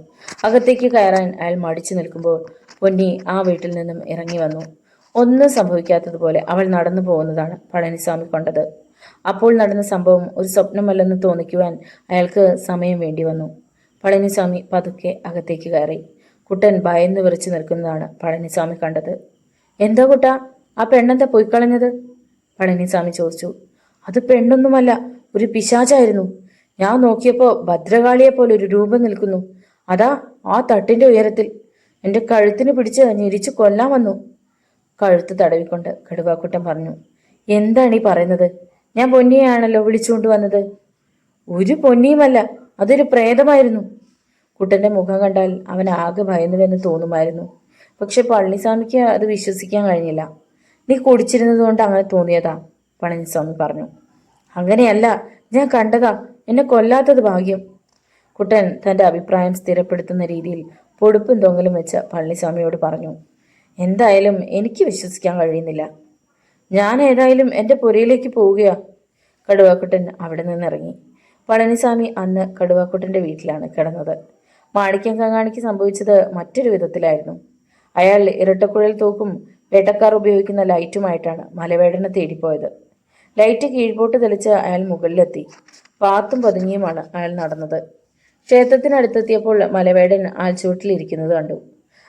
അകത്തേക്ക് കയറാൻ അയാൾ മടിച്ചു നിൽക്കുമ്പോൾ പൊന്നി ആ വീട്ടിൽ നിന്നും ഇറങ്ങി വന്നു. ഒന്നും സംഭവിക്കാത്തതുപോലെ അവൾ നടന്നു പോകുന്നതാണ് പളനിസ്വാമി കണ്ടത്. അപ്പോൾ നടന്ന സംഭവം ഒരു സ്വപ്നമല്ലെന്ന് തോന്നിക്കുവാൻ അയാൾക്ക് സമയം വേണ്ടി വന്നു. പളനിസ്വാമി പതുക്കെ അകത്തേക്ക് കയറി. കുട്ടൻ ഭയന്ന് വിറച്ചു നിൽക്കുന്നതാണ് പളനിസ്വാമി കണ്ടത്. എന്താ കുട്ടാ, ആ പെണ്ണെന്താ പോയിക്കളഞ്ഞത്? പളനിസ്വാമി ചോദിച്ചു. അത് പെണ്ണൊന്നുമല്ല, ഒരു പിശാചായിരുന്നു. ഞാൻ നോക്കിയപ്പോ ഭദ്രകാളിയെ പോലെ ഒരു രൂപം നിൽക്കുന്നു. അതാ ആ തട്ടിന്റെ ഉയരത്തിൽ. എന്റെ കഴുത്തിന് പിടിച്ച് ഞെരിച്ചു കൊല്ലാൻ വന്നു. കഴുത്ത് തടവിക്കൊണ്ട് കടുവാക്കുട്ടൻ പറഞ്ഞു. എന്താണ് ഈ പറയുന്നത്? ഞാൻ പൊന്നിയാണല്ലോ വിളിച്ചുകൊണ്ട് വന്നത്. ഒരു പൊന്നിയുമല്ല, അതൊരു പ്രേതമായിരുന്നു. കുട്ടന്റെ മുഖം കണ്ടാൽ അവൻ ആകെ ഭയന്നുവെന്ന് തോന്നുമായിരുന്നു. പക്ഷെ പളനിസ്വാമിക്ക് അത് വിശ്വസിക്കാൻ കഴിഞ്ഞില്ല. നീ കുടിച്ചിരുന്നത് കൊണ്ട് അങ്ങനെ തോന്നിയതാ, പളനിസ്വാമി പറഞ്ഞു. അങ്ങനെയല്ല, ഞാൻ കണ്ടതാ. എന്നെ കൊല്ലാത്തത് ഭാഗ്യം. കുട്ടൻ തന്റെ അഭിപ്രായം സ്ഥിരപ്പെടുത്തുന്ന രീതിയിൽ പൊടുപ്പും തൊങ്ങലും വെച്ച പളനിസ്വാമിയോട് പറഞ്ഞു. എന്തായാലും എനിക്ക് വിശ്വസിക്കാൻ കഴിയുന്നില്ല. ഞാൻ ഏതായാലും എൻ്റെ പുരയിലേക്ക് പോവുകയാ. കടുവാക്കുട്ടൻ അവിടെ നിന്നിറങ്ങി. പളനിസ്വാമി അന്ന് കടുവാക്കുട്ടൻ്റെ വീട്ടിലാണ് കിടന്നത്. മാണിക്യം കങ്ങാണിക്ക് സംഭവിച്ചത് മറ്റൊരു വിധത്തിലായിരുന്നു. അയാൾ ഇരട്ടക്കുഴൽ തോക്കും വേട്ടക്കാർ ഉപയോഗിക്കുന്ന ലൈറ്റുമായിട്ടാണ് മലവേടനെ തേടിപ്പോയത്. ലൈറ്റ് കീഴ്പോട്ട് തെളിച്ച് അയാൾ മുകളിലെത്തി. പാത്തും പതുങ്ങിയുമാണ് അയാൾ നടന്നത്. ക്ഷേത്രത്തിനടുത്തെത്തിയപ്പോൾ മലവേടൻ ആൽച്ചുവട്ടിലിരിക്കുന്നത് കണ്ടു.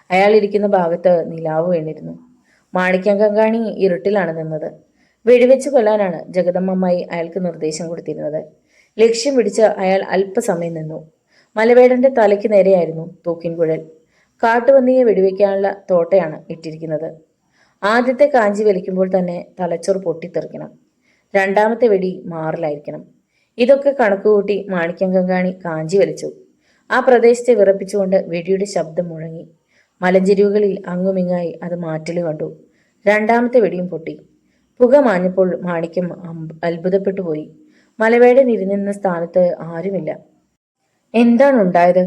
അയാൾ ഇരിക്കുന്ന ഭാഗത്ത് നിലാവ് വീണിരുന്നു. മാണിക്യം കങ്കാണി ഇരുട്ടിലാണ് നിന്നത്. വെടിവെച്ച് കൊല്ലാനാണ് ജഗദമ്മമ്മായി അയാൾക്ക് നിർദ്ദേശം കൊടുത്തിരുന്നത്. ലക്ഷ്യം പിടിച്ച് അയാൾ അല്പസമയം നിന്നു. മലവേടന്റെ തലയ്ക്ക് നേരെയായിരുന്നു തോക്കിൻകുഴൽ. കാട്ടുപന്നിയെ വെടിവെക്കാനുള്ള തോട്ടയാണ് ഇട്ടിരിക്കുന്നത്. ആദ്യത്തെ കാഞ്ചി വലിക്കുമ്പോൾ തന്നെ തലച്ചോർ പൊട്ടിത്തെറിക്കണം. രണ്ടാമത്തെ വെടി മാറിലായിരിക്കണം. ഇതൊക്കെ കണക്കുകൂട്ടി മാണിക്യം കങ്കാണി കാഞ്ചി വലിച്ചു. ആ പ്രദേശത്തെ വിറപ്പിച്ചുകൊണ്ട് വെടിയുടെ ശബ്ദം മുഴങ്ങി. മലഞ്ചെരിവുകളിൽ അങ്ങുമിങ്ങായി അത് മാറ്റല് കണ്ടു. രണ്ടാമത്തെ വെടിയും പൊട്ടി. പുക മാഞ്ഞപ്പോൾ മാണിക്യം അത്ഭുതപ്പെട്ടു പോയി. മലവേടൻ ഇരുന്നിരുന്ന സ്ഥാനത്ത് ആരുമില്ല. എന്താണ് ഉണ്ടായത്?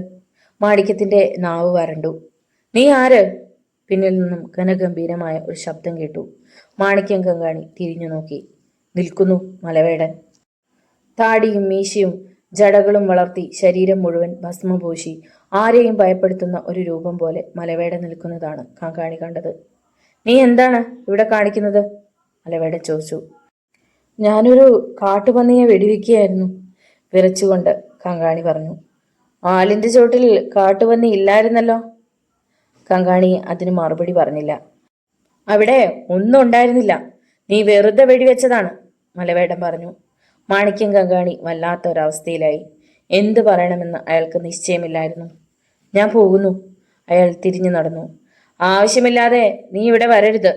മാണിക്യത്തിന്റെ നാവ് വരണ്ടു. നീ ആര്? പിന്നിൽ നിന്നും ഘനഗംഭീരമായ ഒരു ശബ്ദം കേട്ടു. മാണിക്യം കങ്കാണി തിരിഞ്ഞു നോക്കി. നിൽക്കുന്നു മലവേടൻ. താടിയും മീശയും ജടകളും വളർത്തി ശരീരം മുഴുവൻ ഭസ്മപൂശി ആരെയും ഭയപ്പെടുത്തുന്ന ഒരു രൂപം പോലെ മലവേടൻ നിൽക്കുന്നതാണ് കങ്കാണി കണ്ടത്. നീ എന്താണ് ഇവിടെ കാണിക്കുന്നത്? മലവേടൻ ചോദിച്ചു. ഞാനൊരു കാട്ടുപന്നിയെ വെടിവെക്കുകയായിരുന്നു, വിറച്ചുകൊണ്ട് കങ്കാണി പറഞ്ഞു. ആലിന്റെ ചോട്ടിൽ കാട്ടുപന്നി ഇല്ലായിരുന്നല്ലോ. കങ്കാണി അതിന് മറുപടി പറഞ്ഞില്ല. അവിടെ ഒന്നും ഉണ്ടായിരുന്നില്ല, നീ വെറുതെ വെടിവെച്ചതാണ്, മലവേടൻ പറഞ്ഞു. മാണിക്യം കങ്കാണി വല്ലാത്ത ഒരവസ്ഥയിലായി. എന്ത് പറയണമെന്ന് അയാൾക്ക് നിശ്ചയമില്ലായിരുന്നു. ഞാൻ പോകുന്നു. അയാൾ തിരിഞ്ഞു നടന്നു. ആവശ്യമില്ലാതെ നീ ഇവിടെ വരരുത്.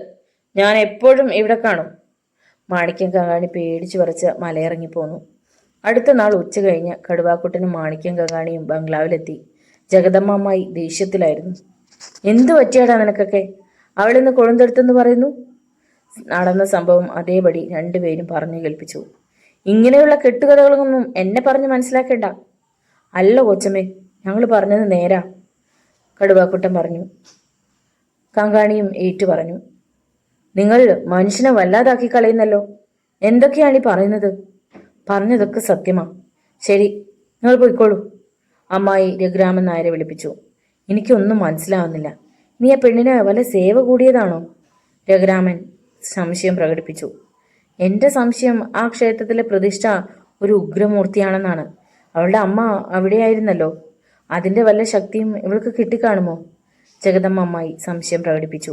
ഞാൻ എപ്പോഴും ഇവിടെ കാണും. മാണിക്യം കങ്കാണി പേടിച്ചു പറിച്ച് മലയിറങ്ങിപ്പോന്നു. അടുത്ത നാൾ ഉച്ച കഴിഞ്ഞ് കടുവാക്കുട്ടനും മാണിക്യം കങ്കാണിയും ബംഗ്ലാവിലെത്തി. ജഗദമ്മമ്മായി ദേഷ്യത്തിലായിരുന്നു. എന്തു പറ്റിയാടാ നിനക്കൊക്കെ? അവളിന്ന് കൊഴുന്തെടുത്തെന്ന് പറയുന്നു. നടന്ന സംഭവം അതേപടി രണ്ടുപേരും പറഞ്ഞു കേൾപ്പിച്ചു. ഇങ്ങനെയുള്ള കെട്ടുകഥകളൊന്നും എന്നെ പറഞ്ഞ് മനസ്സിലാക്കേണ്ട. അല്ല കൊച്ചമ്മേ, ഞങ്ങൾ പറഞ്ഞത് നേരാ, കടുവാക്കുട്ടൻ പറഞ്ഞു. കങ്കാണിയും ഏറ്റു പറഞ്ഞു. നിങ്ങൾ മനുഷ്യനെ വല്ലാതാക്കി കളയുന്നല്ലോ. എന്തൊക്കെയാണ് ഈ പറയുന്നത്? പറഞ്ഞതൊക്കെ സത്യമാ. ശരി, നിങ്ങൾ പോയിക്കോളൂ, അമ്മായി രഘുരാമൻ നായരെ വിളിപ്പിച്ചു. എനിക്കൊന്നും മനസ്സിലാവുന്നില്ല. നീ ആ പെണ്ണിന് വല്ല സേവ കൂടിയതാണോ? രഘുരാമൻ സംശയം പ്രകടിപ്പിച്ചു. എൻ്റെ സംശയം ആ ക്ഷേത്രത്തിലെ പ്രതിഷ്ഠ ഒരു ഉഗ്രമൂർത്തിയാണെന്നാണ്. അവളുടെ അമ്മ അവിടെയായിരുന്നല്ലോ. അതിൻ്റെ വല്ല ശക്തിയും ഇവൾക്ക് കിട്ടിക്കാണുമോ? ജഗദമ്മ അമ്മായി സംശയം പ്രകടിപ്പിച്ചു.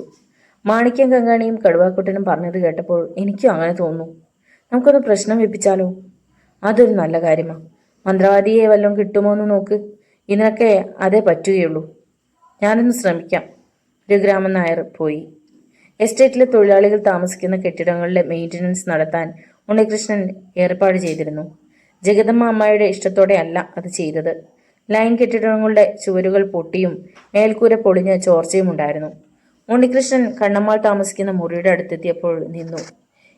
മാണിക്യം കങ്കാണിയും കടുവാക്കുട്ടനും പറഞ്ഞത് കേട്ടപ്പോൾ എനിക്കും അങ്ങനെ തോന്നുന്നു. നമുക്കൊന്ന് പ്രശ്നം വെപ്പിച്ചാലോ? അതൊരു നല്ല കാര്യമാണ്. മന്ത്രവാദിയെ വല്ലതും കിട്ടുമോ എന്ന് നോക്ക്. ഇതിനൊക്കെ അതേ പറ്റുകയുള്ളൂ. ഞാനൊന്ന് ശ്രമിക്കാം. രഘുരാമൻ നായർ പോയി. എസ്റ്റേറ്റിലെ തൊഴിലാളികൾ താമസിക്കുന്ന കെട്ടിടങ്ങളിലെ മെയിൻ്റനൻസ് നടത്താൻ ഉണ്ണികൃഷ്ണൻ ഏർപ്പാട് ചെയ്തിരുന്നു. ജഗദമ്മ അമ്മയുടെ ഇഷ്ടത്തോടെ അല്ല അത് ചെയ്തത്. ലൈൻ കെട്ടിടങ്ങളുടെ ചുവരുകൾ പൊട്ടിയും മേൽക്കൂര പൊളിഞ്ഞ് ചോർച്ചയും ഉണ്ടായിരുന്നു. ഉണ്ണികൃഷ്ണൻ കണ്ണമ്മാൾ താമസിക്കുന്ന മുറിയുടെ അടുത്തെത്തിയപ്പോൾ നിന്നു.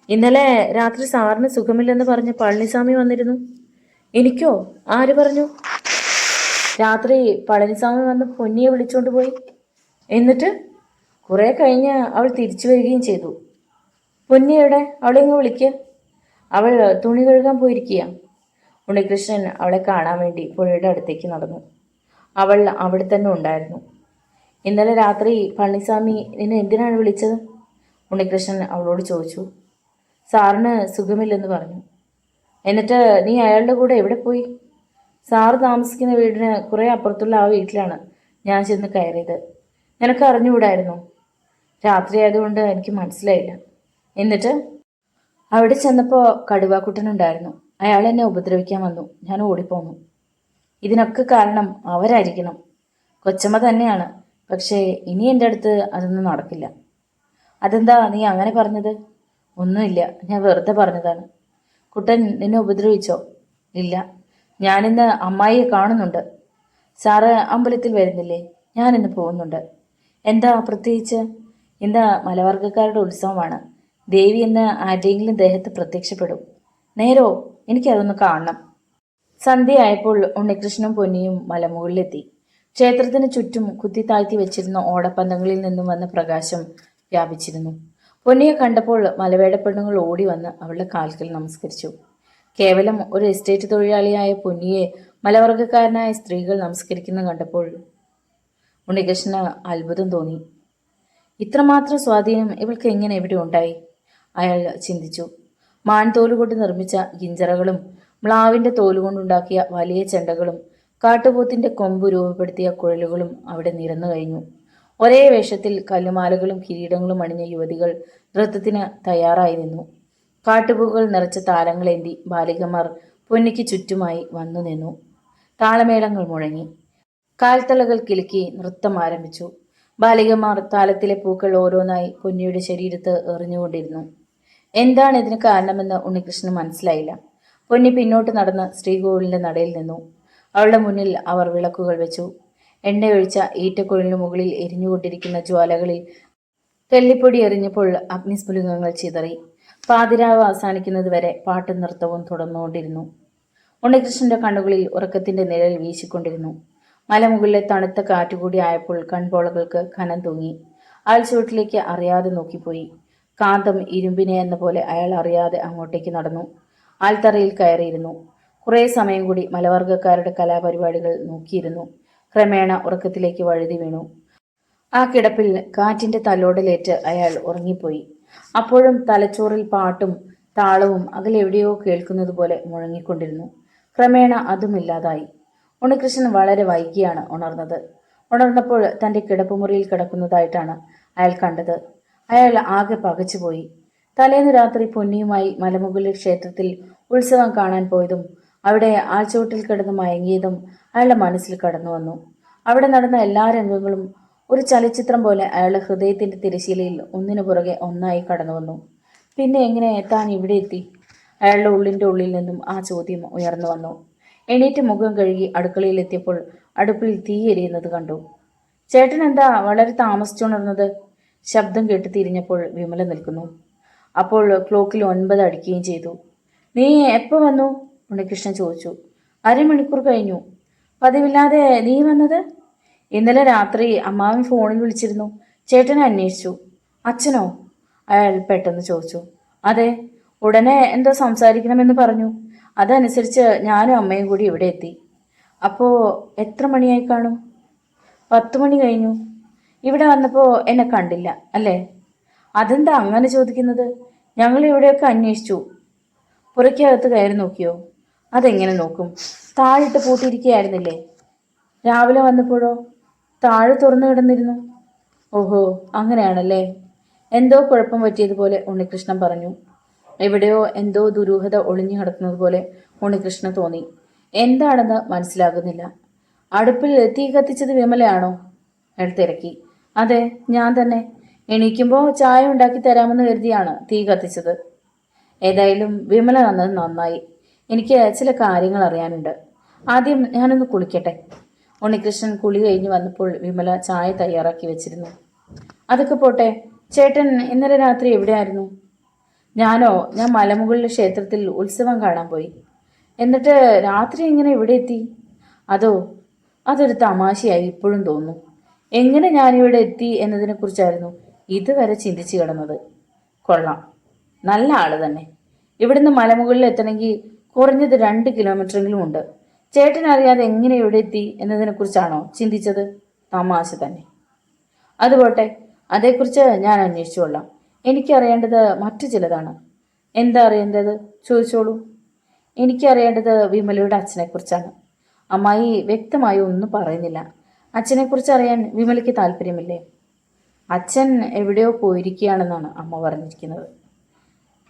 ഇന്നലെ രാത്രി സാറിന് സുഖമില്ലെന്ന് പറഞ്ഞ് പളനിസ്വാമി വന്നിരുന്നു. എനിക്കോ? ആര് പറഞ്ഞു? രാത്രി പളനിസ്വാമി വന്ന് പൊന്നിയെ വിളിച്ചോണ്ട് പോയി. എന്നിട്ട് കുറെ കഴിഞ്ഞ് അവൾ തിരിച്ചു വരികയും ചെയ്തു. പൊന്നിയുടെ അവളെ ഇങ്ങ് വിളിക്കുക. അവൾ തുണി കഴുകാൻ പോയിരിക്കുക. ഉണ്ണികൃഷ്ണൻ അവളെ കാണാൻ വേണ്ടി പുഴയുടെ അടുത്തേക്ക് നടന്നു. അവൾ അവിടെ തന്നെ ഉണ്ടായിരുന്നു. ഇന്നലെ രാത്രി പളനിസ്വാമി നിന്നെ എന്തിനാണ് വിളിച്ചത്? ഉണ്ണികൃഷ്ണൻ അവളോട് ചോദിച്ചു. സാറിന് സുഖമില്ലെന്ന് പറഞ്ഞു. എന്നിട്ട് നീ അയാളുടെ കൂടെ എവിടെ പോയി? സാറ് താമസിക്കുന്ന വീടിന് കുറെ അപ്പുറത്തുള്ള ആ വീട്ടിലാണ് ഞാൻ ചെന്ന് കയറിയത്. നിനക്ക് അറിഞ്ഞുകൂടായിരുന്നു? രാത്രി ആയതുകൊണ്ട് എനിക്ക് മനസ്സിലായില്ല. എന്നിട്ട് അവിടെ ചെന്നപ്പോൾ കടുവാക്കുട്ടനുണ്ടായിരുന്നു. അയാൾ എന്നെ ഉപദ്രവിക്കാൻ വന്നു. ഞാൻ ഓടിപ്പോന്നു. ഇതിനൊക്കെ കാരണം അവരായിരിക്കണം. കൊച്ചമ്മ തന്നെയാണ്. പക്ഷേ ഇനി എൻ്റെ അടുത്ത് അതൊന്നും നടക്കില്ല. അതെന്താ നീ അങ്ങനെ പറഞ്ഞത്? ഒന്നുമില്ല, ഞാൻ വെറുതെ പറഞ്ഞതാണ്. കുട്ടൻ നിന്നെ ഉപദ്രവിച്ചോ? ഇല്ല, ഞാനിന്ന് അമ്മായിയെ കാണുന്നുണ്ട്. സാറ് അമ്പലത്തിൽ വരുന്നില്ലേ? ഞാനിന്ന് പോകുന്നുണ്ട്. എന്താ പ്രത്യേകിച്ച്? ഇന്ന് മലവർഗക്കാരുടെ ഉത്സവമാണ്. ദേവി ഇന്ന് ആരുടെയെങ്കിലും ദേഹത്ത് പ്രത്യക്ഷപ്പെടും. നേരോ? എനിക്കതൊന്ന് കാണണം. സന്ധ്യയായപ്പോൾ ഉണ്ണികൃഷ്ണനും പൊന്നിയും മലമുകളിലെത്തി. ക്ഷേത്രത്തിന് ചുറ്റും കുത്തിത്താഴ്ത്തി വെച്ചിരുന്ന ഓടപ്പന്തങ്ങളിൽ നിന്നും വന്ന പ്രകാശം വ്യാപിച്ചിരുന്നു. പൊന്നിയെ കണ്ടപ്പോൾ മലവേടപ്പെണ്ണുങ്ങൾ ഓടി വന്ന് അവളുടെ കാൽക്കൽ നമസ്കരിച്ചു. കേവലം ഒരു എസ്റ്റേറ്റ് തൊഴിലാളിയായ പൊന്നിയെ മലവർഗക്കാരനായ സ്ത്രീകൾ നമസ്കരിക്കുന്ന കണ്ടപ്പോൾ ഉണ്ണികൃഷ്ണന് അത്ഭുതം തോന്നി. ഇത്രമാത്രം സ്വാധീനം ഇവൾക്ക് എങ്ങനെ എവിടെ ഉണ്ടായി? അയാൾ ചിന്തിച്ചു. മാൻതോലുകൊണ്ട് നിർമ്മിച്ച ഗിഞ്ചറകളും മ്ലാവിന്റെ തോലുകൊണ്ടുണ്ടാക്കിയ വലിയ ചെണ്ടകളും കാട്ടുപോത്തിന്റെ കൊമ്പ് രൂപപ്പെടുത്തിയ കുഴലുകളും അവിടെ നിരന്നു കഴിഞ്ഞു. ഒരേ വേഷത്തിൽ കല്ലുമാലകളും കിരീടങ്ങളും അണിഞ്ഞ യുവതികൾ നൃത്തത്തിന് തയ്യാറായി നിന്നു. കാട്ടുപൂകൾ നിറച്ച താലങ്ങളേന്തി ബാലികമാർ പൊന്നിക്ക് ചുറ്റുമായി വന്നു നിന്നു. താളമേളങ്ങൾ മുഴങ്ങി. കാൽത്തളകൾ കിലുക്കി നൃത്തം ആരംഭിച്ചു. ബാലികമാർ താലത്തിലെ പൂക്കൾ ഓരോന്നായി പൊന്നിയുടെ ശരീരത്ത് എറിഞ്ഞുകൊണ്ടിരുന്നു. എന്താണ് ഇതിന് കാരണമെന്ന് ഉണ്ണികൃഷ്ണന് മനസ്സിലായില്ല. പൊന്നി പിന്നോട്ട് നടന്ന് ശ്രീകോവിലിന്റെ നടയിൽ നിന്നു. അവളുടെ മുന്നിൽ അവർ വിളക്കുകൾ വെച്ചു. എണ്ണയൊഴിച്ച ഈറ്റക്കുഴലിനു മുകളിൽ എരിഞ്ഞുകൊണ്ടിരിക്കുന്ന ജ്വാലകളിൽ തെല്ലിപ്പൊടി എറിഞ്ഞപ്പോൾ അഗ്നിസ്ഫുലിംഗങ്ങൾ ചിതറി. പാതിരാവ് അവസാനിക്കുന്നത് വരെ പാട്ടും നൃത്തവും തുടർന്നുകൊണ്ടിരുന്നു. ഉണ്ണികൃഷ്ണന്റെ കണ്ണുകളിൽ ഉറക്കത്തിന്റെ നിഴൽ വീശിക്കൊണ്ടിരുന്നു. മലമുകളിലെ തണുത്ത കാറ്റുകൂടി ആയപ്പോൾ കൺപോളകൾക്ക് കനം തൂങ്ങി. അയാൾ ചുവട്ടിലേക്ക് അറിയാതെ നോക്കിപ്പോയി. കാന്തം ഇരുമ്പിനെ എന്ന പോലെ അയാൾ അറിയാതെ അങ്ങോട്ടേക്ക് നടന്നു. ആൽത്തറയിൽ കയറിയിരുന്നു. കുറേ സമയം കൂടി മലവർഗക്കാരുടെ കലാപരിപാടികൾ നോക്കിയിരുന്നു. ക്രമേണ ഉറക്കത്തിലേക്ക് വഴുതി വീണു. ആ കിടപ്പിൽ കാറ്റിന്റെ തലോടലേറ്റ് അയാൾ ഉറങ്ങിപ്പോയി. അപ്പോഴും തലച്ചോറിൽ പാട്ടും താളവും അകലെവിടെയോ കേൾക്കുന്നത് പോലെ മുഴങ്ങിക്കൊണ്ടിരുന്നു. ക്രമേണ അതുമില്ലാതായി. ഉണ്ണികൃഷ്ണൻ വളരെ വൈകിയാണ് ഉണർന്നത്. ഉണർന്നപ്പോൾ തന്റെ കിടപ്പുമുറിയിൽ കിടക്കുന്നതായിട്ടാണ് അയാൾ കണ്ടത്. അയാൾ ആകെ പകച്ചുപോയി. തലേന്ന് രാത്രി പൊന്നിയുമായി മലമുകളിൽ ക്ഷേത്രത്തിൽ ഉത്സവം കാണാൻ പോയതും അവിടെ ആൾച്ചുവട്ടിൽ കിടന്ന് മയങ്ങിയതും അയാളുടെ മനസ്സിൽ കടന്നു വന്നു. അവിടെ നടന്ന എല്ലാ രംഗങ്ങളും ഒരു ചലച്ചിത്രം പോലെ അയാളുടെ ഹൃദയത്തിന്റെ തിരശീലയിൽ ഒന്നിനു പുറകെ ഒന്നായി കടന്നു വന്നു. പിന്നെ എങ്ങനെ താൻ ഇവിടെ എത്തി? അയാളുടെ ഉള്ളിന്റെ ഉള്ളിൽ നിന്നും ആ ചോദ്യം ഉയർന്നു വന്നു. എണീറ്റ് മുഖം കഴുകി അടുക്കളയിലെത്തിയപ്പോൾ അടുപ്പിൽ തീ എരിയുന്നത് കണ്ടു. ചേട്ടൻ എന്താ വളരെ താമസിച്ചുണർന്നത്? ശബ്ദം കേട്ട് തിരിഞ്ഞപ്പോൾ വിമല നിൽക്കുന്നു. അപ്പോൾ ക്ലോക്കിൽ 9 അടിക്കുകയും ചെയ്തു. നീ എപ്പോൾ വന്നു? ഉണ്ണികൃഷ്ണൻ ചോദിച്ചു. അരമണിക്കൂർ കഴിഞ്ഞു. പതിവില്ലാതെ നീ വന്നത്? ഇന്നലെ രാത്രി അമ്മാവൻ ഫോണിൽ വിളിച്ചിരുന്നു. ചേട്ടനെ അന്വേഷിച്ചു. അച്ഛനോ? അയാൾ പെട്ടെന്ന് ചോദിച്ചു. അതെ, ഉടനെ എന്തോ സംസാരിക്കണമെന്ന് പറഞ്ഞു. അതനുസരിച്ച് ഞാനും അമ്മയും കൂടി ഇവിടെ എത്തി. അപ്പോൾ എത്ര മണിയായി കാണും? 10 മണി കഴിഞ്ഞു. ഇവിടെ വന്നപ്പോൾ എന്നെ കണ്ടില്ല അല്ലേ? അതെന്താ അങ്ങനെ ചോദിക്കുന്നത്? ഞങ്ങൾ ഇവിടെയൊക്കെ അന്വേഷിച്ചു. പുറയ്ക്കകത്ത് കയറി നോക്കിയോ? അതെങ്ങനെ നോക്കും? താഴിട്ട് പൂട്ടിയിരിക്കുകയായിരുന്നില്ലേ? രാവിലെ വന്നപ്പോഴോ? താഴെ തുറന്നു കിടന്നിരുന്നു. ഓഹോ, അങ്ങനെയാണല്ലേ. എന്തോ കുഴപ്പം പറ്റിയതുപോലെ ഉണ്ണികൃഷ്ണൻ പറഞ്ഞു. എവിടെയോ എന്തോ ദുരൂഹത ഒളിഞ്ഞു കിടക്കുന്നത് പോലെ ഉണ്ണികൃഷ്ണൻ തോന്നി. എന്താണെന്ന് മനസ്സിലാകുന്നില്ല. അടുപ്പിൽ തീ കത്തിച്ചത് വിമലയാണോ? അയാൾ തിരക്കി. അതെ, ഞാൻ തന്നെ. എണീക്കുമ്പോൾ ചായ ഉണ്ടാക്കി തരാമെന്ന് കരുതിയാണ് തീ കത്തിച്ചത്. ഏതായാലും വിമല വന്നത് നന്നായി. എനിക്ക് ചില കാര്യങ്ങൾ അറിയാനുണ്ട്. ആദ്യം ഞാനൊന്ന് കുളിക്കട്ടെ. ഉണ്ണികൃഷ്ണൻ കുളി കഴിഞ്ഞ് വന്നപ്പോൾ വിമല ചായ തയ്യാറാക്കി വെച്ചിരുന്നു. അതൊക്കെ പോട്ടെ, ചേട്ടൻ ഇന്നലെ രാത്രി എവിടെയായിരുന്നു? ഞാൻ മലമുകളിലെ ക്ഷേത്രത്തിൽ ഉത്സവം കാണാൻ പോയി. എന്നിട്ട് രാത്രി എങ്ങനെ ഇവിടെ എത്തി? അതോ അതൊരു തമാശയായി ഇപ്പോഴും തോന്നുന്നു. എങ്ങനെ ഞാനിവിടെ എത്തി എന്നതിനെക്കുറിച്ചായിരുന്നു ഇതുവരെ ചിന്തിച്ചു കിടന്നത്. കൊള്ളാം, നല്ല ആള് തന്നെ. ഇവിടുന്ന് മലമുകളിൽ എത്തണമെങ്കിൽ കുറഞ്ഞത് 2 കിലോമീറ്ററെങ്കിലും ഉണ്ട്. ചേട്ടൻ അറിയാതെ എങ്ങനെ ഇവിടെ എത്തി എന്നതിനെക്കുറിച്ചാണോ ചിന്തിച്ചത്? തമാശ തന്നെ. അതുപോട്ടെ, അതേക്കുറിച്ച് ഞാൻ അന്വേഷിച്ചു കൊള്ളാം. എനിക്കറിയേണ്ടത് മറ്റു ചിലതാണ്. എന്താ അറിയേണ്ടത്? ചോദിച്ചോളൂ. എനിക്കറിയേണ്ടത് വിമലയുടെ അച്ഛനെക്കുറിച്ചാണ്. അമ്മായി വ്യക്തമായി ഒന്നും പറയുന്നില്ല. അച്ഛനെക്കുറിച്ച് അറിയാൻ വിമലയ്ക്ക് താല്പര്യമില്ലേ? അച്ഛൻ എവിടെയോ പോയിരിക്കുകയാണെന്നാണ് അമ്മ പറഞ്ഞിരിക്കുന്നത്.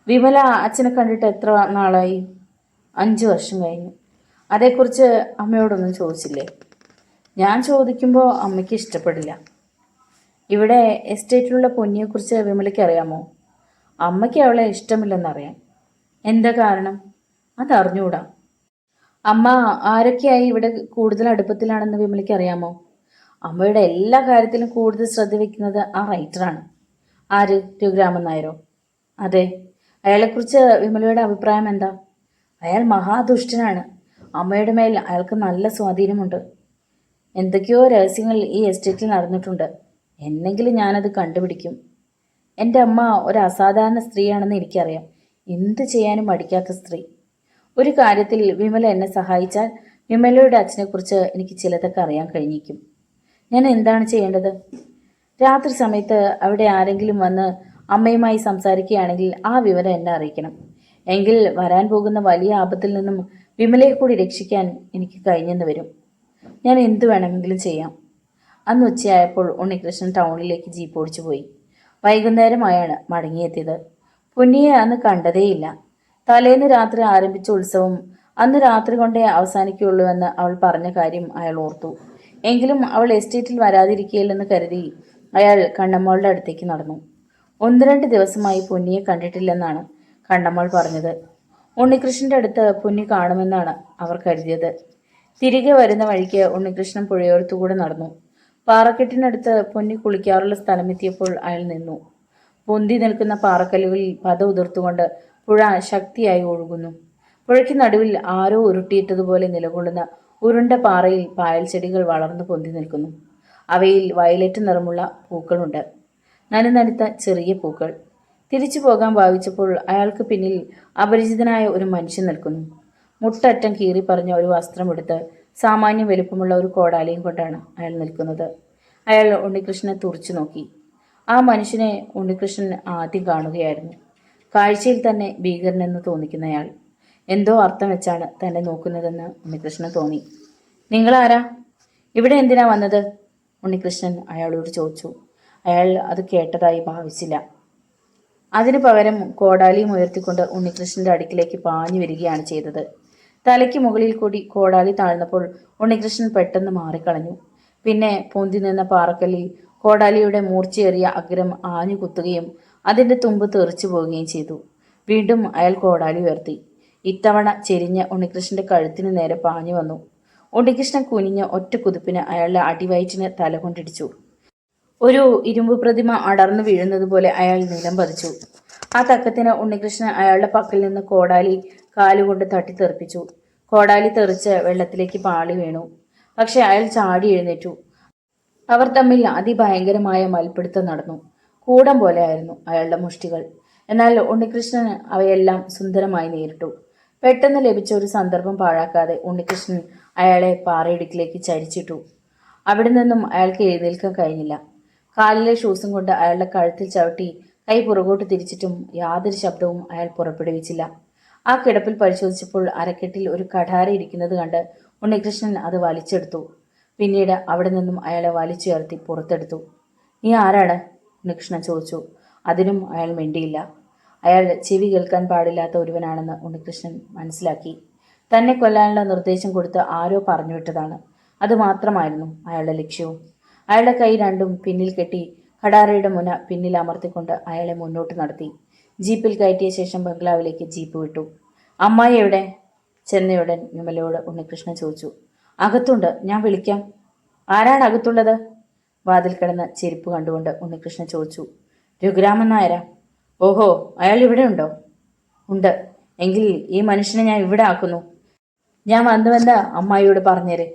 വിമല അച്ഛനെ കണ്ടിട്ട് എത്ര നാളായി? 5 വർഷം കഴിഞ്ഞു. അതേക്കുറിച്ച് അമ്മയോടൊന്നും ചോദിച്ചില്ലേ? ഞാൻ ചോദിക്കുമ്പോൾ അമ്മയ്ക്ക് ഇഷ്ടപ്പെടില്ല. ഇവിടെ എസ്റ്റേറ്റിലുള്ള പൊന്നിയെക്കുറിച്ച് വിമലയ്ക്ക് അറിയാമോ? അമ്മയ്ക്ക് അവളെ ഇഷ്ടമില്ലെന്നറിയാം. എന്താ കാരണം? അതറിഞ്ഞൂടാ. അമ്മ ആരൊക്കെയായി ഇവിടെ കൂടുതൽ അടുപ്പത്തിലാണെന്ന് വിമലയ്ക്ക് അറിയാമോ? അമ്മയുടെ എല്ലാ കാര്യത്തിലും കൂടുതൽ ശ്രദ്ധ വയ്ക്കുന്നത് ആ റൈറ്ററാണ്. ആര്? രഘുരാമൻ നായരോ? അതെ. അയാളെക്കുറിച്ച് വിമലയുടെ അഭിപ്രായം എന്താ? അയാൾ മഹാദുഷ്ടനാണ്. അമ്മയുടെ മേൽ അയാൾക്ക് നല്ല സ്വാധീനമുണ്ട്. എന്തൊക്കെയോ രഹസ്യങ്ങൾ ഈ എസ്റ്റേറ്റിൽ നടന്നിട്ടുണ്ട്. എന്നെങ്കിലും ഞാനത് കണ്ടുപിടിക്കും. എൻ്റെ അമ്മ ഒരു അസാധാരണ സ്ത്രീയാണെന്ന് എനിക്കറിയാം. എന്ത് ചെയ്യാനും മടിക്കാത്ത സ്ത്രീ. ഒരു കാര്യത്തിൽ വിമല എന്നെ സഹായിച്ചാൽ വിമലയുടെ അച്ഛനെക്കുറിച്ച് എനിക്ക് ചിലതൊക്കെ അറിയാൻ കഴിഞ്ഞേക്കും. ഞാൻ എന്താണ് ചെയ്യേണ്ടത്? രാത്രി സമയത്ത് അവിടെ ആരെങ്കിലും വന്ന് അമ്മയുമായി സംസാരിക്കുകയാണെങ്കിൽ ആ വിവരം എന്നെ അറിയിക്കണം. എങ്കിൽ വരാൻ പോകുന്ന വലിയ ആപത്തിൽ നിന്നും വിമലയെ കൂടി രക്ഷിക്കാൻ എനിക്ക് കഴിഞ്ഞെന്ന് വരും. ഞാൻ എന്തു വേണമെങ്കിലും ചെയ്യാം. അന്ന് ഉച്ചയായപ്പോൾ ഉണ്ണികൃഷ്ണൻ ടൗണിലേക്ക് ജീപ്പ് ഓടിച്ചു പോയി. വൈകുന്നേരമായാണ് മടങ്ങിയെത്തിയത്. പുന്നിയെ അന്ന് കണ്ടതേയില്ല. തലേന്ന് രാത്രി ആരംഭിച്ച ഉത്സവം അന്ന് രാത്രി കൊണ്ടേ അവസാനിക്കുകയുള്ളൂവെന്ന് അവൾ പറഞ്ഞ കാര്യം അയാൾ ഓർത്തു. എങ്കിലും അവൾ എസ്റ്റേറ്റിൽ വരാതിരിക്കുകയില്ലെന്ന് കരുതി അയാൾ കണ്ണമ്മളുടെ അടുത്തേക്ക് നടന്നു. 1-2 ദിവസമായി പൊന്നിയെ കണ്ടിട്ടില്ലെന്നാണ് കണ്ണമ്മൾ പറഞ്ഞത്. ഉണ്ണികൃഷ്ണന്റെ അടുത്ത് പൊന്നി കാണുമെന്നാണ് അവർ കരുതിയത്. തിരികെ വരുന്ന വഴിക്ക് ഉണ്ണികൃഷ്ണൻ പുഴയോരത്തുകൂടെ നടന്നു. പാറക്കെട്ടിനടുത്ത് പൊന്നി കുളിക്കാറുള്ള സ്ഥലമെത്തിയപ്പോൾ അയാൾ നിന്നു. പൊന്തി നിൽക്കുന്ന പാറക്കല്ലുകളിൽ പത ഉതിർത്തുകൊണ്ട് പുഴ ശക്തിയായി ഒഴുകുന്നു. പുഴയ്ക്ക് നടുവിൽ ആരോ ഉരുട്ടിയിട്ടതുപോലെ നിലകൊള്ളുന്ന ഉരുണ്ട പാറയിൽ പായൽ ചെടികൾ വളർന്നു പൊന്തി നിൽക്കുന്നു. അവയിൽ വയലറ്റ് നിറമുള്ള പൂക്കളുണ്ട്. നനുനനുത്ത ചെറിയ പൂക്കൾ. തിരിച്ചു പോകാൻ ഭാവിച്ചപ്പോൾ അയാൾക്ക് പിന്നിൽ അപരിചിതനായ ഒരു മനുഷ്യൻ നിൽക്കുന്നു. മുട്ടറ്റം കീറി പറഞ്ഞ ഒരു വസ്ത്രമെടുത്ത് സാമാന്യം വലുപ്പമുള്ള ഒരു കോടാലിയും കൊണ്ടാണ് അയാൾ നിൽക്കുന്നത്. അയാൾ ഉണ്ണികൃഷ്ണനെ തുറച്ചു നോക്കി. ആ മനുഷ്യനെ ഉണ്ണികൃഷ്ണൻ ആദ്യം കാണുകയായിരുന്നു. കാഴ്ചയിൽ തന്നെ ഭീകരനെന്ന് തോന്നിക്കുന്നയാൾ. എന്തോ അർത്ഥം വെച്ചാണ് തന്നെ നോക്കുന്നതെന്ന് ഉണ്ണികൃഷ്ണൻ തോന്നി. നിങ്ങളാരാ? ഇവിടെ എന്തിനാ വന്നത്? ഉണ്ണികൃഷ്ണൻ അയാളോട് ചോദിച്ചു. അയാൾ അത് കേട്ടതായി ഭാവിച്ചില്ല. അതിനു പകരം കോടാലിയും ഉയർത്തിക്കൊണ്ട് ഉണ്ണികൃഷ്ണന്റെ അടുക്കിലേക്ക് പാഞ്ഞു വരികയാണ് ചെയ്തത്. തലയ്ക്ക് മുകളിൽ കൂടി കോടാലി താഴ്ന്നപ്പോൾ ഉണ്ണികൃഷ്ണൻ പെട്ടെന്ന് മാറിക്കളഞ്ഞു. പിന്നെ പൊന്തി നിന്ന പാറക്കല്ലിൽ കോടാലിയുടെ മൂർച്ചയേറിയ അഗ്രം ആഞ്ഞു കുത്തുകയും അതിന്റെ തുമ്പ് തെറിച്ചു പോവുകയും ചെയ്തു. വീണ്ടും അയാൾ കോടാലി ഉയർത്തി. ഇത്തവണ ചെരിഞ്ഞ ഉണ്ണികൃഷ്ണന്റെ കഴുത്തിന് നേരെ പാഞ്ഞു വന്നു. ഉണ്ണികൃഷ്ണൻ കുനിഞ്ഞ് ഒറ്റ കുതിപ്പിന് അയാളുടെ അടിവയറ്റിന് തല കൊണ്ടിടിച്ചു. ഒരു ഇരുമ്പ് പ്രതിമ അടർന്നു വീഴുന്നതുപോലെ അയാൾ നിലം പതിച്ചു. ആ തക്കത്തിന് ഉണ്ണികൃഷ്ണൻ അയാളുടെ പക്കൽ നിന്ന് കോടാലി കാലുകൊണ്ട് തട്ടിത്തെറിപ്പിച്ചു. കോടാലി തെറിച്ച് വെള്ളത്തിലേക്ക് പാളി വീണു. പക്ഷെ അയാൾ ചാടി എഴുന്നേറ്റു. അവർ തമ്മിൽ അതിഭയങ്കരമായ മൽപ്പിടുത്തം നടന്നു. കൂടം പോലെയായിരുന്നു അയാളുടെ മുഷ്ടികൾ. എന്നാൽ ഉണ്ണികൃഷ്ണൻ അവയെല്ലാം സുന്ദരമായി നേരിട്ടു. പെട്ടെന്ന് ലഭിച്ച ഒരു സന്ദർഭം പാഴാക്കാതെ ഉണ്ണികൃഷ്ണൻ അയാളെ പാറയിടുക്കിലേക്ക് ചരിച്ചിട്ടു. അവിടെ നിന്നും അയാൾക്ക് എഴുന്നേൽക്കാൻ കഴിഞ്ഞില്ല. കാലിലെ ഷൂസും കൊണ്ട് അയാളുടെ കഴുത്തിൽ ചവിട്ടി കൈ പുറകോട്ട് തിരിച്ചിട്ടും യാതൊരു ശബ്ദവും അയാൾ പുറപ്പെടുവിച്ചില്ല. ആ കിടപ്പിൽ പരിശോധിച്ചപ്പോൾ അരക്കെട്ടിൽ ഒരു കഠാര ഇരിക്കുന്നത് കണ്ട് ഉണ്ണികൃഷ്ണൻ അത് വലിച്ചെടുത്തു. പിന്നീട് അവിടെ നിന്നും അയാളെ വലിച്ചുയർത്തി പുറത്തെടുത്തു. നീ ആരാണ്? ഉണ്ണികൃഷ്ണൻ ചോദിച്ചു. അതിനും അയാൾ മിണ്ടിയില്ല. അയാൾ ചെവി കേൾക്കാൻ പാടില്ലാത്ത ഒരുവനാണെന്ന് ഉണ്ണികൃഷ്ണൻ മനസ്സിലാക്കി. തന്നെ കൊല്ലാനുള്ള നിർദ്ദേശം കൊടുത്ത് ആരോ പറഞ്ഞുവിട്ടതാണ്. അതുമാത്രമായിരുന്നു അയാളുടെ ലക്ഷ്യവും. അയാളുടെ കൈ രണ്ടും പിന്നിൽ കെട്ടി കടാരയുടെ മുന പിന്നിൽ അമർത്തിക്കൊണ്ട് അയാളെ മുന്നോട്ട് നടത്തി. ജീപ്പിൽ കയറ്റിയ ശേഷം ബംഗ്ലാവിലേക്ക് ജീപ്പ് വിട്ടു. അമ്മായി എവിടെ? ചെന്നയുടൻ വിമലയോട് ഉണ്ണികൃഷ്ണൻ ചോദിച്ചു. അകത്തുണ്ട്, ഞാൻ വിളിക്കാം. ആരാണ് അകത്തുള്ളത്? വാതിൽ കിടന്ന് ചെരുപ്പ് കണ്ടുകൊണ്ട് ഉണ്ണികൃഷ്ണൻ ചോദിച്ചു. രഘുരാമൻ നായരാ. ഓഹോ, അയാൾ ഇവിടെ ഉണ്ടോ? ഉണ്ട്. എങ്കിൽ ഈ മനുഷ്യനെ ഞാൻ ഇവിടെ ആക്കുന്നു. ഞാൻ വന്നുവെന്ന് അമ്മായിയോട് പറഞ്ഞേര്.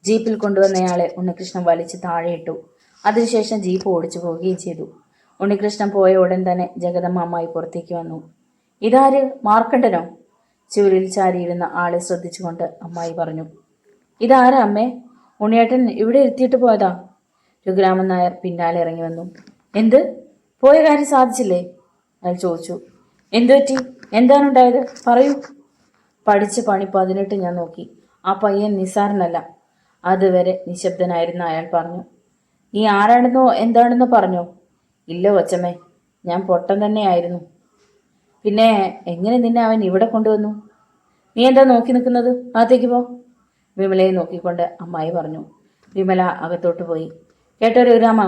ജീപ്പിൽ കൊണ്ടുവന്നയാളെ ഉണ്ണികൃഷ്ണൻ വലിച്ച് താഴെയിട്ടു. അതിനുശേഷം ജീപ്പ് ഓടിച്ചു പോവുകയും ചെയ്തു. ഉണ്ണികൃഷ്ണൻ പോയ ഉടൻ തന്നെ ജഗദമ്മ അമ്മായി പുറത്തേക്ക് വന്നു. ഇതാര്, മാർക്കണ്ഡനോ? ചുവരിൽ ചാരിയിരുന്ന ആളെ ശ്രദ്ധിച്ചുകൊണ്ട് അമ്മായി പറഞ്ഞു. ഇതാരാ അമ്മേ? ഉണ്ണിയേട്ടൻ ഇവിടെ ഇരുത്തിയിട്ട് പോയതാ. രഘുരാമൻ നായർ പിന്നാലെ ഇറങ്ങി വന്നു. എന്ത്, പോയ കാര്യം സാധിച്ചില്ലേ? അയാൾ ചോദിച്ചു. എന്തുപറ്റി? എന്താണുണ്ടായത്? പറയൂ. പഠിച്ച പണി 18 ഞാൻ നോക്കി. ആ പയ്യൻ നിസാരനല്ല. അതുവരെ നിശബ്ദനായിരുന്ന അയാൾ പറഞ്ഞു. നീ ആരാണെന്നോ എന്താണെന്നോ പറഞ്ഞോ? ഇല്ല കൊച്ചമ്മേ, ഞാൻ പൊട്ടൻ തന്നെയായിരുന്നു. പിന്നെ എങ്ങനെ നിന്നെ അവൻ ഇവിടെ കൊണ്ടുവന്നു? നീ എന്താ നോക്കി നിൽക്കുന്നത്? അകത്തേക്ക് പോ. വിമലയെ നോക്കിക്കൊണ്ട് അമ്മായി പറഞ്ഞു. വിമല അകത്തോട്ട് പോയി. കേട്ടോ രഘുരാമ,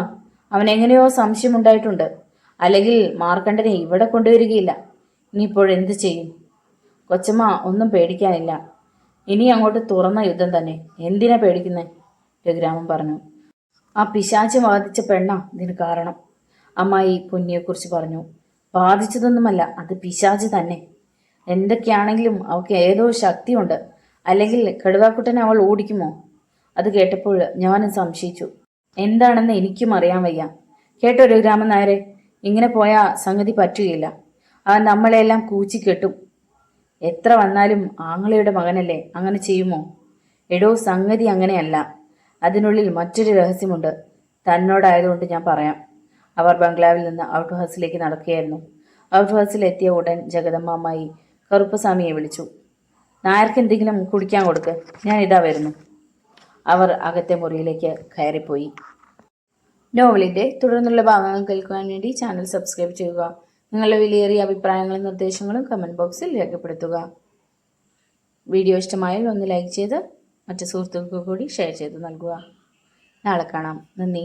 അവൻ എങ്ങനെയോ സംശയമുണ്ടായിട്ടുണ്ട്. അല്ലെങ്കിൽ മാർക്കണ്ഡനെ ഇവിടെ കൊണ്ടുവരികയില്ല. ഇനിയിപ്പോഴെന്ത് ചെയ്യും? കൊച്ചമ്മ, ഒന്നും പേടിക്കാനില്ല. ഇനി അങ്ങോട്ട് തുറന്ന യുദ്ധം തന്നെ. എന്തിനാ പേടിക്കുന്നേ? രഘുരാമൻ പറഞ്ഞു. ആ പിശാച് ബാധിച്ച പെണ്ണാ ഇതിന് കാരണം. അമ്മായി പൊന്നിയെക്കുറിച്ച് പറഞ്ഞു. ബാധിച്ചതൊന്നുമല്ല, അത് പിശാച് തന്നെ. എന്തൊക്കെയാണെങ്കിലും അവൾക്ക് ഏതോ ശക്തിയുണ്ട്. അല്ലെങ്കിൽ കടുവാക്കുട്ടനെ അവൾ ഓടിക്കുമോ? അത് കേട്ടപ്പോൾ ഞാനും സംശയിച്ചു. എന്താണെന്ന് എനിക്കും അറിയാൻ വയ്യ. കേട്ടോ രഘുരാമൻ നായരെ, ഇങ്ങനെ പോയാൽ സംഗതി പറ്റുകയില്ല. അവൻ നമ്മളെല്ലാം കൂച്ചിക്കെട്ടും. എത്ര വന്നാലും ആങ്ങളയുടെ മകനല്ലേ, അങ്ങനെ ചെയ്യുമോ? എടോ, സംഗതി അങ്ങനെയല്ല. അതിനുള്ളിൽ മറ്റൊരു രഹസ്യമുണ്ട്. തന്നോടായതുകൊണ്ട് ഞാൻ പറയാം. അവർ ബംഗ്ലാവിൽ നിന്ന് ഔട്ട് ഹൗസിലേക്ക് നടക്കുകയായിരുന്നു. ഔട്ട് ഹൗസിൽ എത്തിയ ഉടൻ ജഗദമ്മ അമ്മായി കറുപ്പസ്വാമിയെ വിളിച്ചു. നായർക്ക് എന്തെങ്കിലും കുടിക്കാൻ കൊടുക്ക്, ഞാൻ ഇതാ വരുന്നു. അവർ അകത്തെ മുറിയിലേക്ക് കയറിപ്പോയി. നോവലിൻ്റെ തുടർന്നുള്ള ഭാഗങ്ങൾ കേൾക്കുവാൻ വേണ്ടി ചാനൽ സബ്സ്ക്രൈബ് ചെയ്യുക. നിങ്ങളുടെ വിലയേറിയ അഭിപ്രായങ്ങളും നിർദ്ദേശങ്ങളും കമൻറ്റ് ബോക്സിൽ രേഖപ്പെടുത്തുക. വീഡിയോ ഇഷ്ടമായാൽ ഒന്ന് ലൈക്ക് ചെയ്ത് മറ്റ് സുഹൃത്തുക്കൾക്ക് കൂടി ഷെയർ ചെയ്ത് നൽകുക. നാളെ കാണാം. നന്ദി.